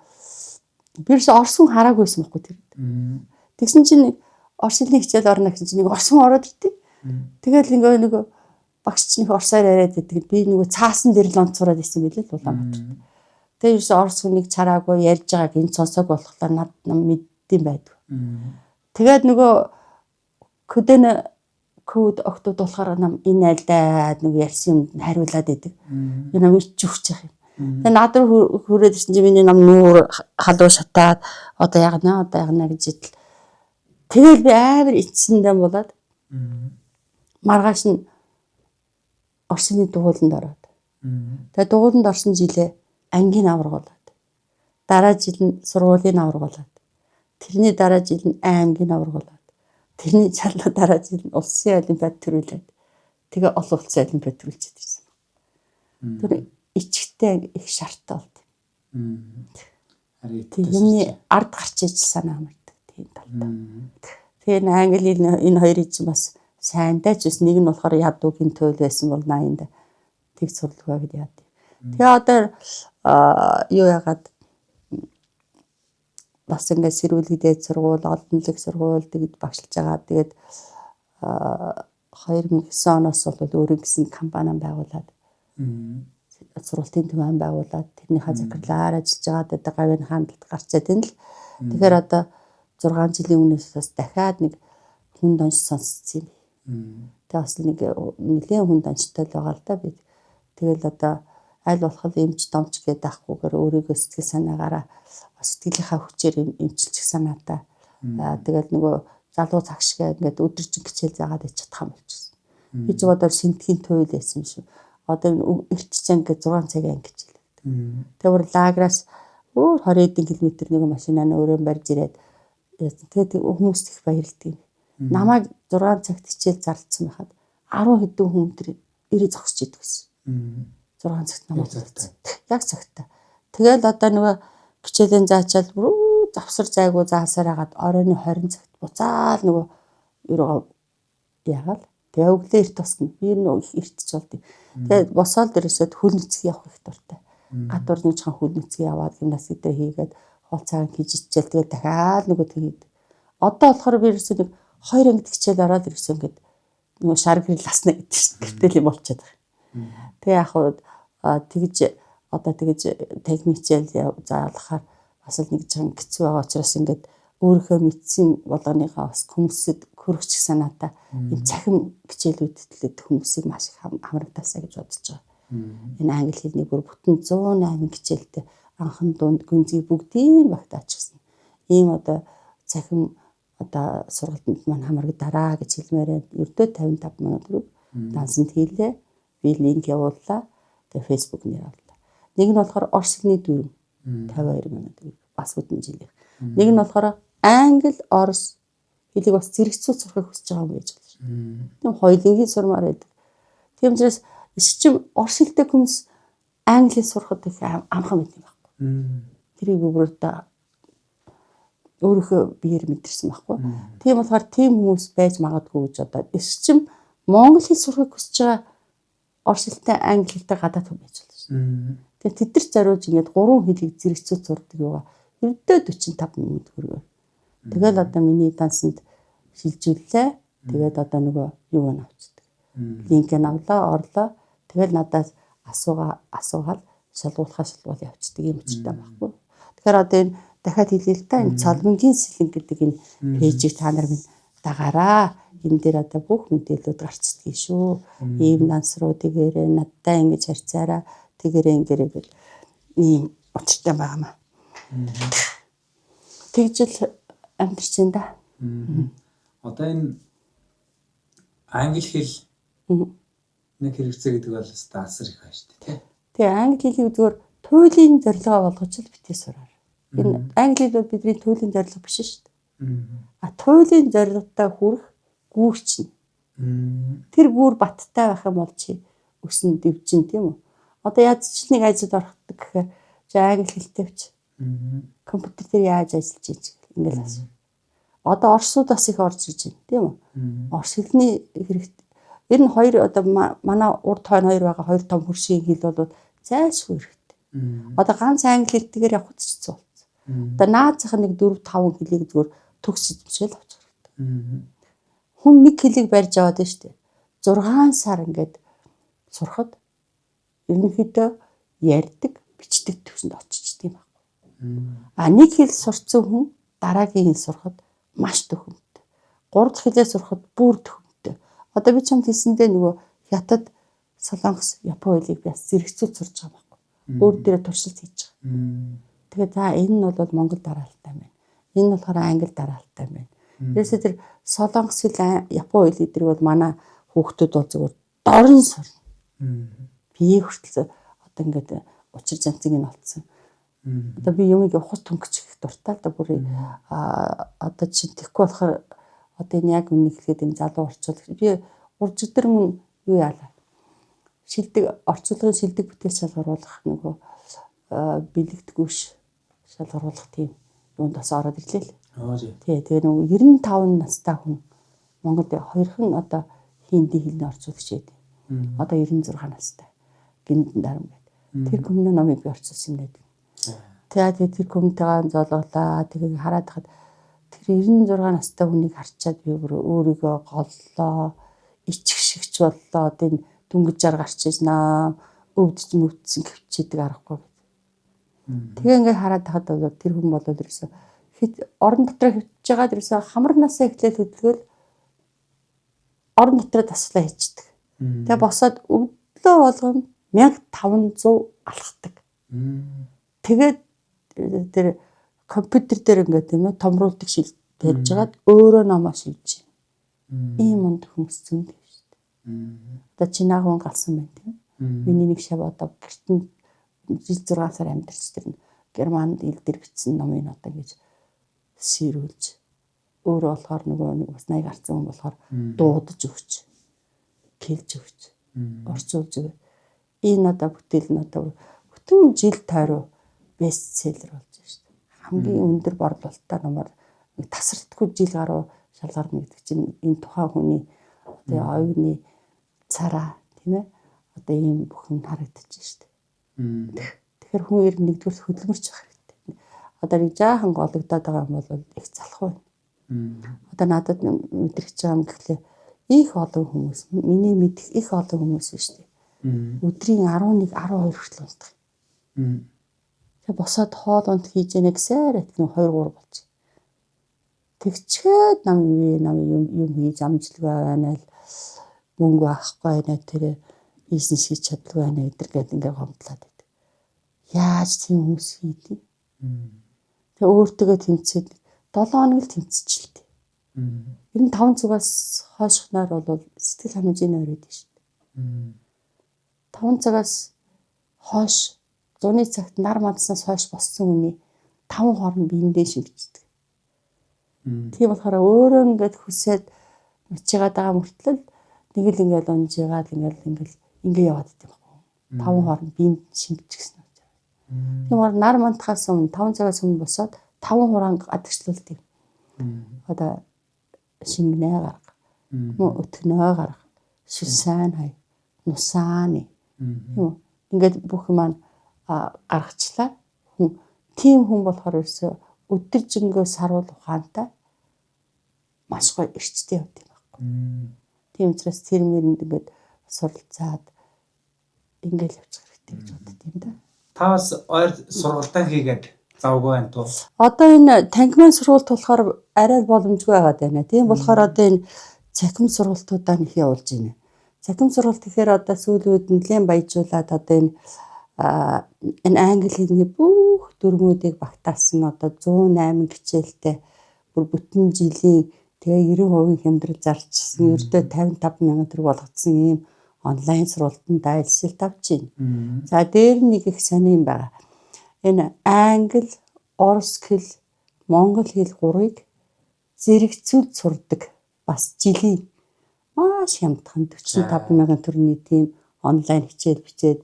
бирс орсон хараагүйсэн байхгүй тэр. Тэгсэн чинь орос хэлний хичээл орно гэсэн чинь нэг орсон ороод иртээ. Тэгэл нөгөө багш чинь их орсоор яриад байдаг. Би нөгөө цаасан дээр л онцороод исэн билээ л Улаанбаатарт. Тэгээд ерөөс орос хүнийг чараагүй ярьж байгааг энэ сонсог болохоор над мэддэм байдаг. Тэгээд нөгөө код октод болохоор нам энэ айлдаа нөгөө ярьсан юм хариулаад байдаг. Би нам ич өгч явах юм. Тэгээд над руу хүрээд ирсэн чинь миний нам нүүр халуун шатаад одоо ягна гэж идэл. Тэгэл би амар ичсэндээ болоод маргааш нь орсны дугууланд ороод. Тэгээд дугууланд орсон жилээ ангийн аваргалаад. Дараа жил нь сургуулийн аваргалаад. Тэрний дараа жил нь аймгийн аваргалаад. Тэрний дараа жил нь улсын олимпиад төрүүлээд. Тэгээ олон улсын олимпиад төрүүлчихэд ирсэн. Тэр ичгтэй их шарттай болд. Юмны ард гарч иж санаа хамаардаг тийм талтай. Тэгээ англи энэ хоёрыг чинь бас сайн дайч бас нэг нь болохоор ядуугийн туйл байсан бол 80-д тэг сурлага гэд яад. Тэгээ одоо юу яагаад бас ингээд сэрүүлэгдээд сургууль, олонлог сургууль тэгэд багшилж байгаа. Тэгээд 2009 оноос бол өөрийн гэсэн компани байгуулад сургуулийн төмөн байгуулад тэрнийхээ захирлаар ажиллаж байгаа. Тэгээд гавийн хандалт гарчаад энэ л тэгэхээр одоо 6 жилийн өмнөөс бас дахиад нэг хүн донч сонсцсон юм. Тэгээд бас нэг нэлээд хүн дончтой л байгаа л да би. Тэгэл одоо аль болох эмч домч гэдэг ахгүйгээр өөрийгөө сэтгэл санаагаараа сэтгэлийнхаа хүчээр эмчилчих санаатай. Тэгэл нөгөө залуу цагшгаа ингээд өдөржин хичээл заагаад ич чадах юм болчихсон. Би ч бодвол сэнтхийн туйл байсан шүү. одоо эртч анги 6 цагийн анги гэж хэлдэг. Тэр лаграас өөр 20 эдэн километр нэг машинаа өөрөө барьж ирээд тэгээд хүмүүс их баярлдаг. Намайг 6 цагт хичээл зарлцсан байхад 10 хэдэн хүн тэр ирээ зогсож идэг гэсэн. 6 цагт намайг зарлцсан. Яг цагтаа. Тэгэл одоо нөгөө хичээлийн заачаал бүр завсар зайгүй заасаар хагаад оройн 20 цагт буцаал нөгөө ерөө яагаад тэгээ өглөө эрт тусна. Би нөгөө эртч болдгийг. Тэгээд босоод дээрээсээ хөл нүцгий явах их дуртай. Гадуур нэг чхан хөл нүцгий яваад гимнастик дээр хийгээд хол цагаан хийж ичээл тэгээд дахиад нөгөө тэгээд одоо болохоор би ерөөсөө нэг 2 ангид хичээл ороод ирсэн ингээд нөгөө шар гэрэл ласна гэдэг чинь гэртэл юм болчиход байгаа. Тэгээ яг тэгж одоо тэгж техникчэл заалахаар бас л нэг жан хэцүү байгаа учраас ингээд өөрийнхөө мэдсэн болгоныхаа бас хүмүүсэд хөрөгчих санаатай энэ цахим хичээлүүдэд хүмүүсийг маш их хамрагдаасаа гэж бодож байгаа. Энэ англи хэлний бүр бүтэн 108 хичээлтэй анхан дунд гүнзгий бүгдийг багтаачихсан. Ийм одоо цахим одоо сургалтанд маань хамрагдаараа гэж хэлмээр байна. Ердөө 55 минут руу дансанд хийлээ. Би линк явууллаа. Тэгээ фэйсбүүк нэр авлаа. Нэг нь болохоор орос хэлний дүрм 52 минут бас хөдөн жилийн. Нэг нь болохоор англи орос хэлийг бас зэрэгцүүл сурахыг хүсэж байгаа юм байж болно. Тийм хоёулынгийн сурмаар байдаг. Тийм учраас иччим орос хэлтэй хүмүүс англи сурахад их амхан байдаг юм байна. Тэрийг бүрдээ өөрийнхөө биеэр мэдэрсэн байхгүй. Тийм болохоор тийм хүмүүс байж магадгүй гэж одоо иччим монгол хэл сурахыг хүсэж байгаа орос хэлтэй англи хэлтэй гадаад хүн байж болно шүү. Тэгээд тэд нар зориулж ингээд 3 хэлийг зэрэгцүүл сурдаг юугаа ердөө 45 минут хүргэв. Тэгэл одоо миний дансанд шилжүүллээ. Тэгээд одоо нөгөө юу нь авчдаг. Линк нь авлаа, орлоо. Тэгэл надаас асуугаад шалгуулах явцдаг юм учиртай байхгүй. Тэгэхээр одоо энэ дахиад хэлээ л та энэ цалмингийн сэлэн гэдэг энэ пэйжийг та нар минь дагаараа. Энэ дээр одоо бүх мэдээлэлүүд гарчдаг шүү. Ийм данс руу тэгээрээ надтай ингэж харьцаараа тэгээрээ ингэрээ гэж ийм учиртай байгаамаа. Тэгжэл амьдарч байна да. Одоо энэ англи хэл нэг хэрэгцээ гэдэг бол асар их байна шүү дээ, тий. Тэгээ англи хэлийг зүгээр туйлын зорилгоо болгож л битгий сураар. Энэ англи хэл бол бидний туйлын зорилго биш шүү дээ. Туйлын зорилготой хүрэх гүүр чинь. Тэр гүүр баттай байх юм бол чи өснө дэвжин тийм үү? Одоо яаж ч нэг ажил орохдаг гэхээр чи англи хэлтэй ч компьютер дээр яаж ажиллаж ийж ингээл асуу. Одоо орсууд бас их орж ирж байна тийм үү? Орс хэлний хэрэгтэй. Ер нь хоёр одоо манай урд хойно хоёр байгаа хоёр том хөршийн хэл бол зайлшгүй хэрэгтэй. Одоо ганц англи хэлтэйгээр явах ч хэцүү болсон. Одоо наазах нэг 4-5 хэлийг зүгээр төгс эзэмшээл авчих хэрэгтэй. Хүн нэг хэлийг барьж аваад байна шүү дээ. 6 сар ингээд сурахад ерөнхийдөө ярьдаг, бичдэг төвшөнд очиж тийм байна. Нэг хэл сурцсан хүн дараагийн хэл сурахад маш төхөмтэй. 3 дахь хэлээ сурахад бүр төхөмтэй. Одоо би чамд хэлсэндээ нөгөө хятад, солонгос, япон хэлийг би зэрэгцүүл сурч байгаа байхгүй. Өөр дээрээ туршилт хийж байгаа. Тэгээд за энэ нь бол монгол дараалалтай байна. Энэ нь болохоор англи дараалалтай байна. Тэрээс тэр солонгос хэл, япон хэл эдгээр бол манай хүүхдүүд бол зөвхөн дорн сурна. Би хүртэл одоо ингээд учир жанцыг нь олцсон. Одоо би юмыг ухаж төнгөж их дуртай л да бүр одоо чи тэгэхгүй болохоор одоо энэ яг үнийг хэлээд энэ залуу орчуулагч би уржигдэр мөн юу яалаа. Шилдэг орчуулгын шилдэг бүтээл шалгаруулах нөгөө бэлэгдгүйш шалгаруулах тийм юунд бас ороод ирлээ л. Тий, тэгээ нөгөө 95 настай хүн Монголд хоёрхан одоо хинди хэлний орчуулагч байдаг. Одоо 96 настай. Гиндэн дарам гэдэг. Тэр хүмүүний номыг би орчуулсан юм даа. Тэгээд тэр хүмүүнтэйгээ зоолголаа. Тэгээ хараад хахад тэр 96 настай хүнийг харчаад би өөрийгөө голлоо. Ичих шигч боллоо. Одоо энэ дүнгижаар гарч ирнаа. Өвдөж мөвдсөн гэвчээдэг аргагүй. Тэгээ ингээд хараад хахад бол тэр хүн бол ерөөсө орон дотор хөвтөж байгаа ерөөсө хамар насаа эхлээл хөдөлгөөл орон дотроо таслаа хийчихдэг. Тэгээ босоод өглөө болгоно 1500 алхдаг. Тэгээд тэр компьютер дээр ингээд тийм ээ томруулдаг шил байж байгаад өөрөө номоо шилжиж байна. Ийм онд хүмүүс зөндөө шүү дээ. Одоо чинаахан галсан байна тийм. Миний нэг шав одоо гэртэн жил 6 сар амьдарч тэр Германд ил дээр бичсэн номыг одоо ингэж сэрүүлж өөрөө болохоор нөгөө нэг бас 80 гарсан хүн болохоор дуудаж өгч хэлж өгч орчуулж өгөө. Энэ одоо бүтээл нь одоо бүтэн жил тойроо бестселлер болж байна шүү дээ. Хамгийн өндөр борлуулалттай номоор тасралтгүй жил гаруй шалгарна гэдэг чинь энэ тухайн хүний одоо оюуны цараа тийм ээ одоо ийм бүхэн харагдаж шүү дээ. Тэгэхээр хүн ер нь нэгдүгээр хөдөлмөрч байх хэрэгтэй. Одоо нэг жаахан гологдоод байгаа юм бол их залах байна. Одоо надад мэдрэгч байгаа юм гэхлээр их олон хүмүүс миний мэдих их олон хүмүүс шүү дээ. Өдрийн 11 12 хүртэл унтах. Тэгээ босоод хоол унд хийж яана гэсээр атны 2 3 болж. Тэгчээд нам юм хийж амжилтгүй байна л мөнгө авахгүй байна тэр бизнес хийж чаддгүй байна гэдэр гээд ингээ гомдлоод байдаг. Яаж тийм хүмүүс хийдэг? Тэгээ өөртөө тэмцээд 7 хоног л тэмцчихлээ. Ер нь 5 цагаас хойшхнаар бол сэтгэл ханамжийн өрөөд шүү дээ. 5 цагаас хойш зуны цагт нар мандснаас хойш боссон хүний 5 хооронд биендээ шимждэг. Тийм болохоор өөрөө ингээд хүсээд мчигаад байгаа мөртлөө нэг л ингээд унжгаад ингээд яваад идэв байхгүй. 5 хооронд биенд шимжчихсэн үү. Тийм болохоор нар мандахаас өмнө 5 цагаас өмнө босоод 5 хураанг гадагшлуулдаг. Одоо шингэнэ гарга. Мөн өтгнөө гарга. Шүсэн хай. Нусааны. Ингээд бүх маань гаргачлаа. Тийм хүн болохоор ерөөсө өдөржингөө саруул ухаантай маш гоё эрчтэй явд юм байхгүй. Тийм учраас тэр мэрэнд ингээд суралцаад ингээд явчих хэрэгтэй гэж боддог юм да. Та бас ойр сургалтаа хийгээд завгүй байна туу. Одоо энэ танхимын сургалт болохоор арай боломжгүй байгаад байна. Тийм болохоор одоо энэ цахим сургалтуудаа нэх явуулж байна. Цахим сургалт гэхээр одоо сүүлийн үед нэлээд баяжуулаад одоо энэ англи хэлний бүх дүрмүүдийг багтаасан одоо 108 хичээлтэй бүр бүтэн жилийн тэгээ 90% хямдрал зарчсан ердөө 55 мянган төгрөг болгоцсон ийм онлайн сургалтанд айлсэлт авч байна. За дээр нэг их сони юм байна. Энэ англи, орос хэл, монгол хэл 3-ыг зэрэгцүүлж сурдаг бас жилийн маш хямдхан 45 мянган төгрөгийн тийм онлайн хичээл бичээд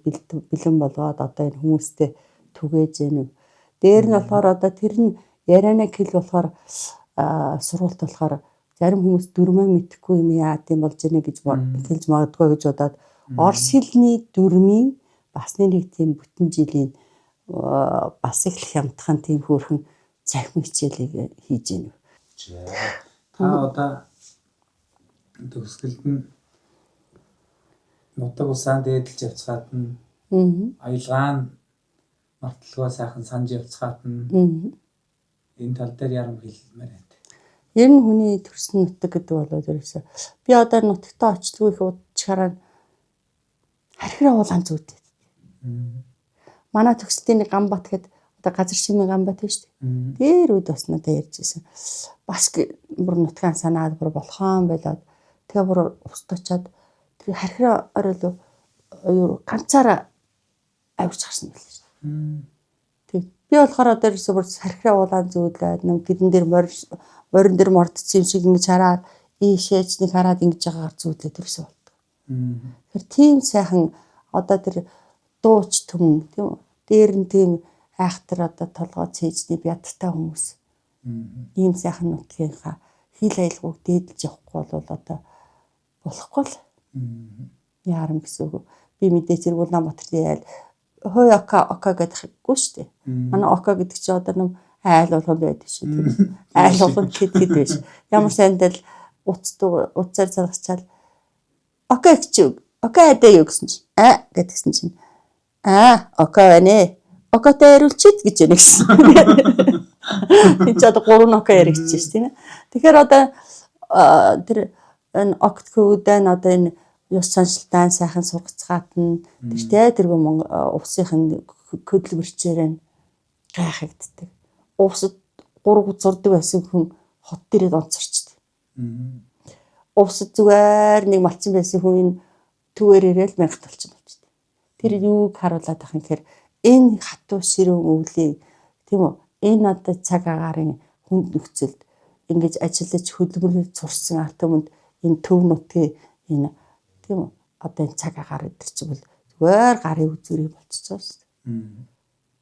бэлэн болгоод одоо энэ хүмүүстэй түгээж гэнэ. Дээр нь болохоор одоо тэр нь яриана хэл болохоор сургалт болохоор зарим хүмүүс дүрмээ мэдэхгүй юм яа гэм болж гэнэ гэж хэлж магадгүй гэж бодоод орос хэлний дүрмийн бас нэг тийм бүтэн жилийн бас их хямдхан тийм хөөрхөн цахим хичээлийг хийж гэнэ. Та одоо төгсгөлд нь нутаг усаан дээдэлж явцгаад нь аялгаа нь марталгаа сайхан санаж явцгаад нь энэ тал дээр ярам хэлмээр байна. Ер нь хүний төрсөн нутаг гэдэг бол ерөөсөө би одоо нутагтаа очлоо их удачаараа хархираа уулаан зүйтэй. Манай төгсдийн нэг Ганбат гэдэг одоо газар шимийн Ганбат тийм шүү дээ. Дээр үед бас надад ярьжсэн. Бас бүр нутгаан санаад бүр болохоон байлаад тэгээ бүр устд очоод тэр хархираа орой ганцаараа авч гарсан байл шүү дээ. Тэг би болохоор одоо ерөөсөө бүр хархираа уулаан зүүдлээд нэг гидэн дээр морин дээр мордсон юм шиг ингэж хараад ийшээж нэг хараад ингэж байгаагаар зүүдлээд ерөөсөө болдог. Тэр тийм сайхан одоо тэр дууч түмэн тийм дээр нь тийм айхтар одоо толгой цээжний бядтай хүмүүс. Ийм сайхан нутгийнхаа хил аялгауг дээдэлж явахгүй бол одоо болохгүй л ярам гэсэн үг. Би мэдээж зэрэг Улаанбаатарын айл хой ока гэдэггүй шүү дээ. Манай ока гэдэг чинь одоо нэг айл болгон байдаг шүү дээ. Айл болгон хэд биш. Ямар сандал уцаар залгачаал ока гэж ока адаа юу гэсэн чинь гэдгсэн чинь ока байна. Окатай яриулчихэд гэж байна гэсэн. Энд ч одоо 3 ока яригч шүү тийм ээ. Тэгэхээр одоо тэр энэ октодын одоо энэ ёс заншилтаа сайхан сургацгаат нь тэргүй увсынхын хөдөлмөрчээр гайхагддаг. Увсад 3 зурдаг байсан хүн хот дээрээ онцорчдөг. Увсад зүгээр нэг малчин байсан хүн түүгээр ирээл мянга толчин болчихдээ. Тэр юуг харуулад байх юм гэхээр энэ хатуу ширүүн өвлийг тийм үү? Энэ одоо цаг агаарын хүнд нөхцөлд ингэж ажиллаж хөдөлмөрлөж сурсан арт түмэнд энэ төв нутгийн энэ тийм үү? Одоо энэ цаг агаар өдр чинь бол зүгээр гарын үзүүрийг болчихсон шүү дээ.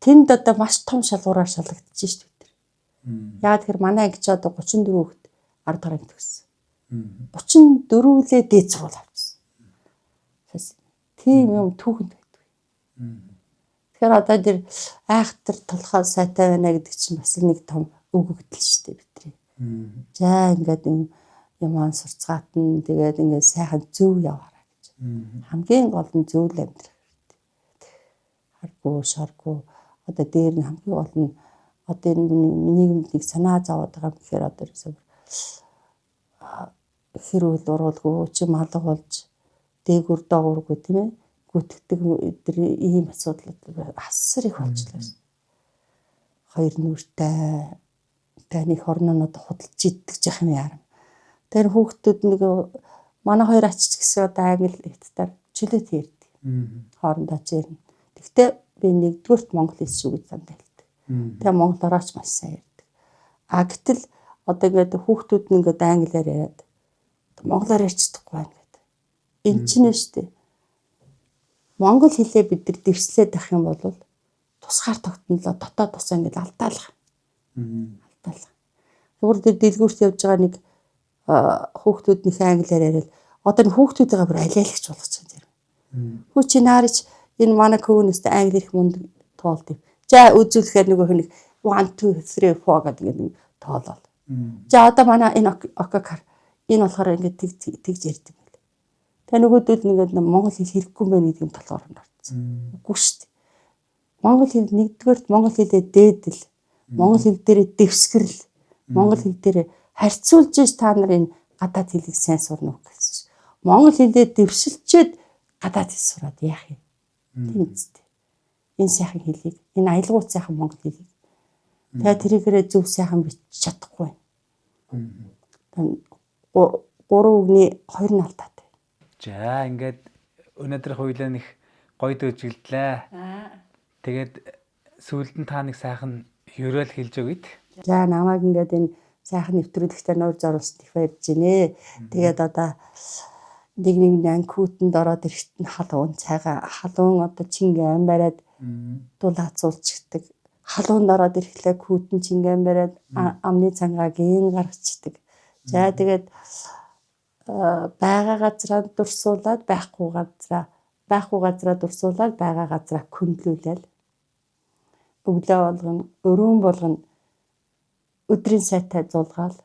Тэнд одоо маш том шалгуураар шалгагдчих шүү дээ. Яагаад тэгэхээр манай ангич одоо 34 хүүхэд 10 дахь анги төгссөн. 34-өлээ дээд сургууль авчихсан. Тийм юм түүхэнд байдаг. Тэгэхээр одоо тэр айхтар толгой сайтай байна гэдэг чинь бас нэг том өгөгдөл шүү дээ бидний. За ингээд юман сурцгаатан тэгээд ингээд сайхан зөв яваарай гэж. Хамгийн гол нь зөв л амьдрах хэрэгтэй. Харгүй шаргүй одоо дээр нь хамгийн гол нь одоо энэ нийгэмд нэг санаа зовоод байгаа юм гэхээр одоо хэрүүл уруулгүй чи малга болж дээгүр доогуургүй тийм ээ гүтгэдэг өдөр ийм асуудал асар их болчихлоо. Хоёр нүртэй таны хорнонод худалж иддэг жах юм яарам. Тэр хүүхдүүд нэг манай хоёр ачиж гэсэн одоо англи хэлтээр чөлөөт ярьдаг. Хоорондоо чирнэ. Гэхдээ би нэгдүгürt монгол хэл шүү гэж дандаа хэлдэг. Тэгээ монголоор ч маш сайн ярьдаг. А гэтэл одоо ингээд хүүхдүүд нь ингээд англиар яриад монголоор ярьж чадахгүй байна гэдэг. Энэ ч нэ штэ. Монгол хэлээ бид нар дэвшлээд авах юм бол тусгаар тогтнолоо дотоод тусаа ингээд алдаалах. Алдаалах. Зүгээр тэр дэлгүүрт явж байгаа нэг хүүхдүүднийхээ англиар яриад одоо энэ хүүхдүүдээ бүр алиалагч болгож байгаа юм. Хүү чи наарч энэ манай көвнөст англи их мундаг тоолд юм. За үзүүлэхээр нөгөө нэг 1 2 3 4 гэдэг ингээд тоолол. За одоо манай энэ окакар энэ болохоор ингээд тэгж ярьдаг. Тэгээ нөгөөдөл ингээд монгол хэл хэрэггүй байх гэдэг юм толгоор нь орсон. Үгүй шүү дээ. Монгол хэл нэгдүгээрт монгол хэлээ дээдэл, монгол хэл дээр дэвсгэрэл, монгол хэл дээр харьцуулж та нар энэ гадаад хэлийг сайн сурна уу гэсэн. Монгол хэлээ дэвшилчээд гадаад хэл сураад яах юм? Тийм үстэй. Энэ сайхан хэлийг, энэ аялгауц сайхан монгол хэлийг. Тэгээ тэрийгээрээ зөв сайхан бичиж чадахгүй. 3 үгний 2 нь алдаатай. За ингээд өнөөдрийн хуйлаа нэг гоё дөжиглэлээ. Тэгээд сүүлд нь та нэг сайхан ерөөл хэлж өгöd. За намайг ингээд энэ сайхан нэвтрүүлэгтээ нуур зоруулсан их баярж байна. Тэгээд одоо нэг анкуутанд ороод ирэхэд нь халуун цайгаа халуун одоо чингэн бариад дулаацуулчихдаг. Халуунд ороод ирэхлээр күүтэн чингэн бариад амны цангааг ин гаргацдаг. За тэгээд байгаа газраа дурсуулаад байхгүй газраа дурсуулаад байгаа газраа күндлүүлээл. Өглөө болгоно, өрөөн болгоно өдрийн сайтай зулгаал.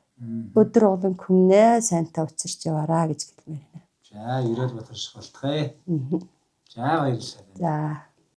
Өдөр болгон күмнээ сайнтай учирч яваараа гэж хэлмээр байна. За ерөөл батарш болтгоо. За баярлалаа. За